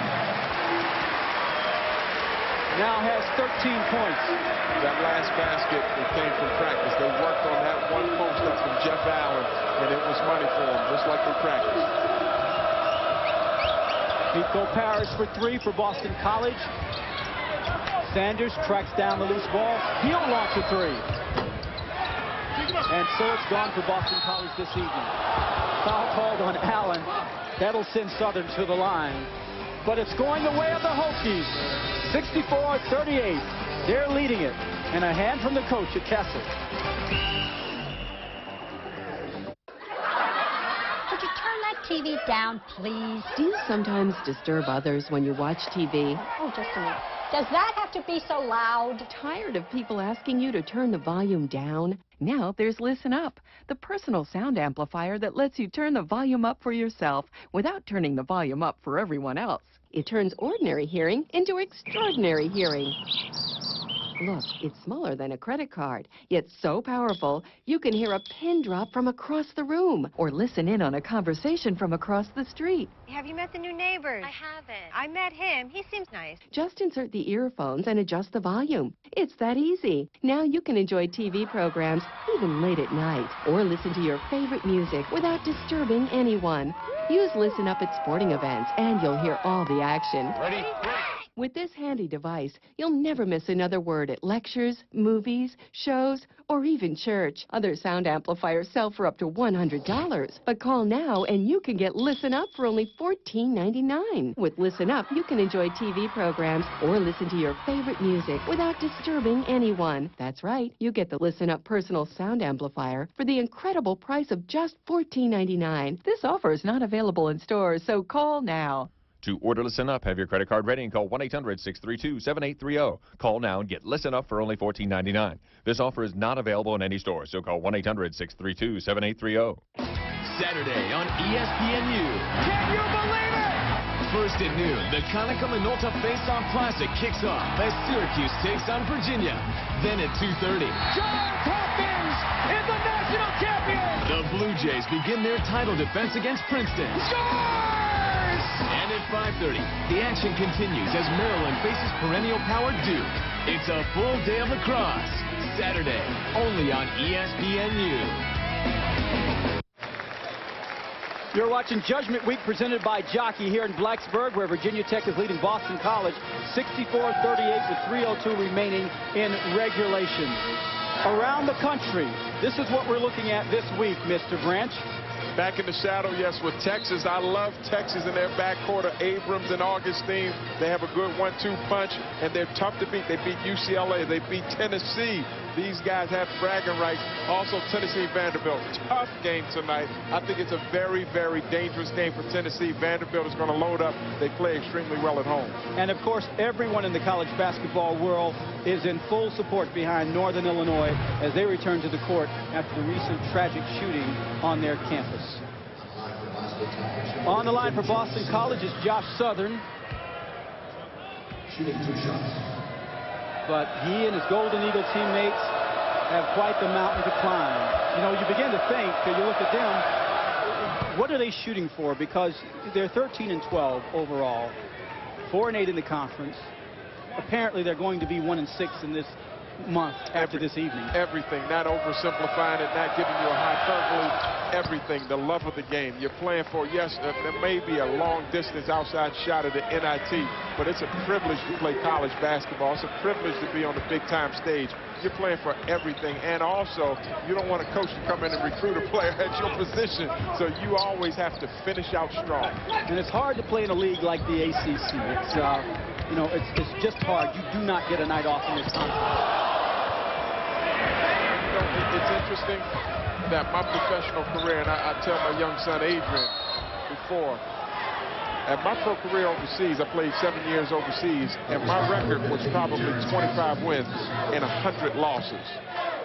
now has 13 points. That last basket that came from practice, they worked on that one post up from Jeff Allen, and it was money for them, just like they practiced. Nico Parrish for 3 for Boston College. Sanders tracks down the loose ball. He'll launch a 3. And so it's gone for Boston College this evening. Foul called on Allen. That'll send Southern to the line. But it's going the way of the Hokies. 64-38. They're leading it. And a hand from the coach at Cassell. Could you turn that TV down, please? Do you sometimes disturb others when you watch TV? Oh, just a minute. Does that have to be so loud? Tired of people asking you to turn the volume down? Now there's Listen Up, the personal sound amplifier that lets you turn the volume up for yourself without turning the volume up for everyone else. It turns ordinary hearing into extraordinary hearing. Look, it's smaller than a credit card, yet so powerful, you can hear a pin drop from across the room or listen in on a conversation from across the street. Have you met the new neighbors? I haven't. I met him. He seems nice. Just insert the earphones and adjust the volume. It's that easy. Now you can enjoy TV programs even late at night or listen to your favorite music without disturbing anyone. Use Listen Up at sporting events and you'll hear all the action. Ready? With this handy device, you'll never miss another word at lectures, movies, shows, or even church. Other sound amplifiers sell for up to $100. But call now and you can get Listen Up for only $14.99. With Listen Up, you can enjoy TV programs or listen to your favorite music without disturbing anyone. That's right, you get the Listen Up personal sound amplifier for the incredible price of just $14.99. This offer is not available in stores, so call now. To order Listen Up, have your credit card ready and call 1-800-632-7830. Call now and get Listen Up for only $14.99. This offer is not available in any store, so call 1-800-632-7830. Saturday on ESPNU. Can you believe it? First at noon, the Konica Minolta Face-Off Classic kicks off as Syracuse takes on Virginia. Then at 2:30, Johns Hopkins is the national champion! the Blue Jays begin their title defense against Princeton. Scores! And at 5:30, the action continues as Maryland faces perennial power Duke. It's a full day of lacrosse. Saturday, only on ESPNU. You're watching Judgment Week presented by Jockey here in Blacksburg, where Virginia Tech is leading Boston College 64-38 with 3:02 remaining in regulation. Around the country, this is what we're looking at this week, Mr. Branch. Back in the shadow, yes, with Texas. I love Texas in their backcourt of Abrams and Augustine. They have a good 1-2 punch, and they're tough to beat. They beat UCLA. They beat Tennessee. These guys have bragging rights. Also, Tennessee Vanderbilt. Tough game tonight. I think it's a very, very dangerous game for Tennessee. Vanderbilt is going to load up. They play extremely well at home. And, of course, everyone in the college basketball world is in full support behind Northern Illinois as they return to the court after the recent tragic shooting on their campus. On the line for Boston College is Josh Southern. Shooting 2 shots. But he and his Golden Eagle teammates have quite the mountain to climb. You know, you begin to think, you look at them, what are they shooting for? Because they're 13-12 overall, 4-8 in the conference. Apparently, they're going to be 1-6 in this month after this evening. Everything, not oversimplifying it, not giving you a hyperbole, everything, the love of the game. You're playing for, yes, there may be a long distance outside shot at the NIT, but it's a privilege to play college basketball. It's a privilege to be on the big time stage. You're playing for everything, and also you don't want a coach to come in and recruit a player at your position, so you always have to finish out strong. And it's hard to play in a league like the ACC. It's you know, it's just hard. You do not get a night off in this conference. You know, it's interesting that my professional career, and I tell my young son Adrian before, at my pro career overseas, I played 7 years overseas, and my record was probably 25 wins and 100 losses.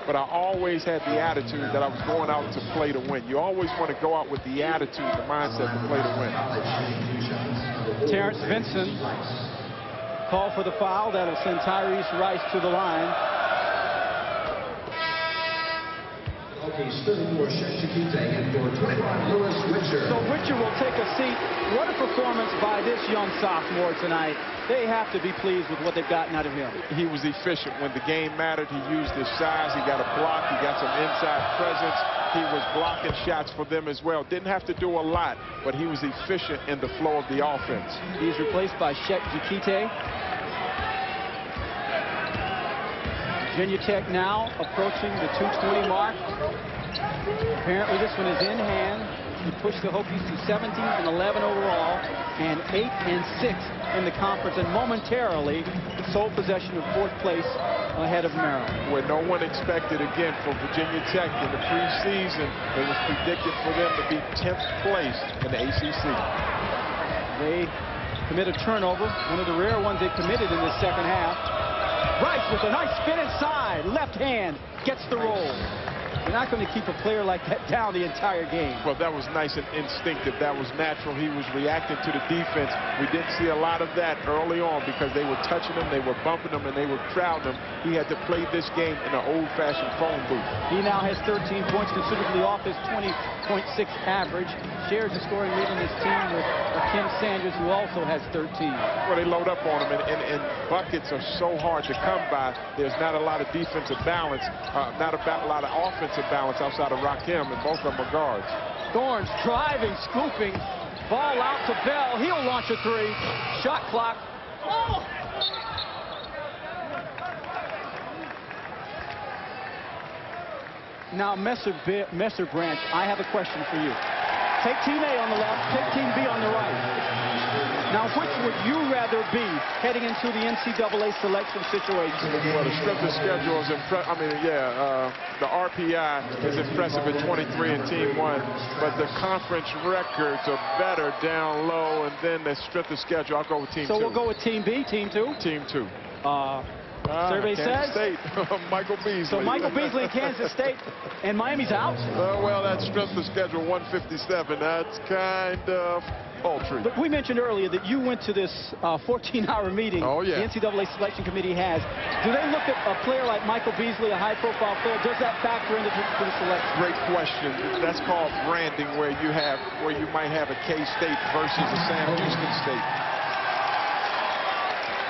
But I always had the attitude that I was going out to play to win. You always want to go out with the attitude, the mindset to play to win. Terrence Vinson call for the foul. That'll send Tyrese Rice to the line. Okay, spinning for Shek Chiquite and for 21, Lewis Witcher. So Witcher will take a seat. What a performance by this young sophomore tonight. They have to be pleased with what they've gotten out of him. He was efficient. When the game mattered, he used his size. He got a block. He got some inside presence. He was blocking shots for them as well. Didn't have to do a lot, but he was efficient in the flow of the offense. He's replaced by Shek Chiquite. Virginia Tech now approaching the 220 mark. Apparently this one is in hand. He pushed the Hokies to 17 and 11 overall and 8 and 6 in the conference, and momentarily sole possession of 4th place ahead of Maryland. Where no one expected, again, for Virginia Tech in the preseason, it was predicted for them to be 10th place in the ACC. They commit a turnover, one of the rare ones they committed in the second half. Rice with a nice spin inside, left hand, gets the roll. You're not going to keep a player like that down the entire game. Well, that was nice and instinctive. That was natural. He was reacting to the defense. We didn't see a lot of that early on because they were touching him, they were bumping him, and they were crowding him. He had to play this game in an old-fashioned phone booth. He now has 13 points, considerably off his 20.6 average. Shares the scoring lead in this team with Kim Sanders, who also has 13. Well, they load up on him, and buckets are so hard to come by. There's not a lot of defensive balance, not a lot of offensive balance outside of Rakim, and both of them are guards. Thorns driving, scooping, ball out to Bell. He'll launch a 3. Shot clock. Oh! Now, Messer Branch, I have a question for you. Take Team A on the left, take Team B on the right. Now, which would you rather be heading into the NCAA selection situation? Well, the strength of schedule is impressive. I mean, the RPI is impressive at 23 in Team 1, but the conference records are better down low, and then the strength of schedule, I'll go with Team 2. So we'll go with Team B, Team 2? Team 2. Survey Kansas says? State. Michael Beasley. So Michael Beasley in Kansas State, and Miami's out? Well, that's strength of schedule 157. That's kind of paltry. But we mentioned earlier that you went to this 14-hour meeting the NCAA selection committee has. Do they look at a player like Michael Beasley, a high-profile player? Does that factor into the selection? Great question. That's called branding, where you might have a K-State versus a Sam Houston State.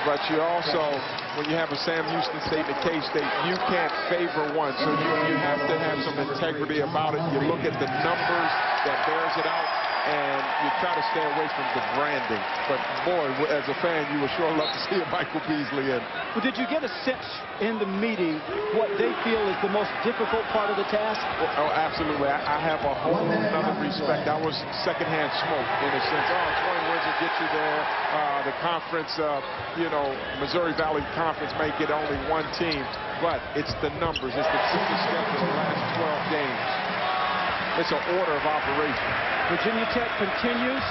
But you also, when you have a Sam Houston State and a K-State, you can't favor one. So you have to have some integrity about it. You look at the numbers that bears it out, and you try to stay away from the branding. But boy, as a fan, you would sure love to see a Michael Beasley in. Well, did you get a sense in the meeting what they feel is the most difficult part of the task? Oh, absolutely. I have a whole other respect. I was secondhand smoke in a sense. Oh, 20 wins will get you there. The conference, Missouri Valley Conference may get only one team, but it's the numbers. It's the schedule of the last 12 games. It's an order of operation. Virginia Tech continues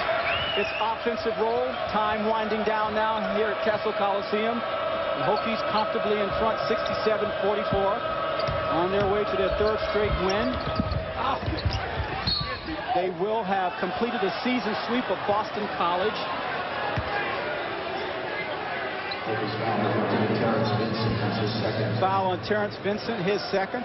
its offensive role. Time winding down now here at Cassell Coliseum. The Hokies comfortably in front, 67-44. On their way to their third straight win. They will have completed a season sweep of Boston College. Foul on Terrence Vincent, his second.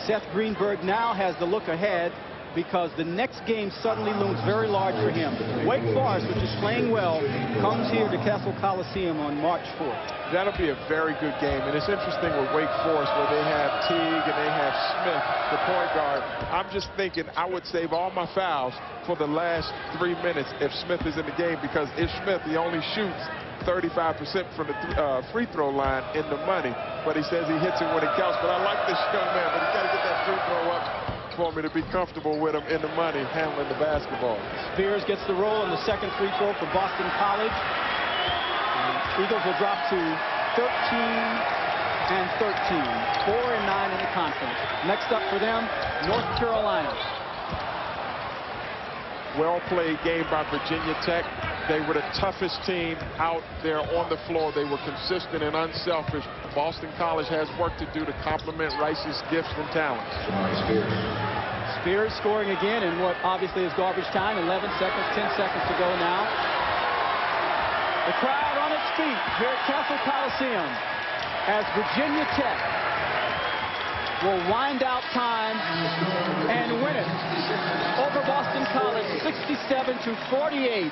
Seth Greenberg now has the look ahead because the next game suddenly looms very large for him. Wake Forest, which is playing well, comes here to Cassell Coliseum on March 4th. That'll be a very good game. And it's interesting with Wake Forest where they have Teague and they have Smith, the point guard. I'm just thinking I would save all my fouls for the last 3 minutes if Smith is in the game, because if Smith, he only shoots 35% from the free throw line in the money. But he says he hits it when it counts. But I like this young man, but he's got to get that free throw up for me to be comfortable with him in the money, handling the basketball. Spears gets the roll on the second free throw for Boston College. The Eagles will drop to 13-13, 4-9 in the conference. Next up for them, North Carolina. Well-played game by Virginia Tech. They were the toughest team out there on the floor. They were consistent and unselfish. Boston College has work to do to complement Rice's gifts and talents. Spears scoring again in what obviously is garbage time. 11 seconds, 10 seconds to go now. The crowd on its feet here at Cassell Coliseum as Virginia Tech will wind out time and win it over Boston College 67-48.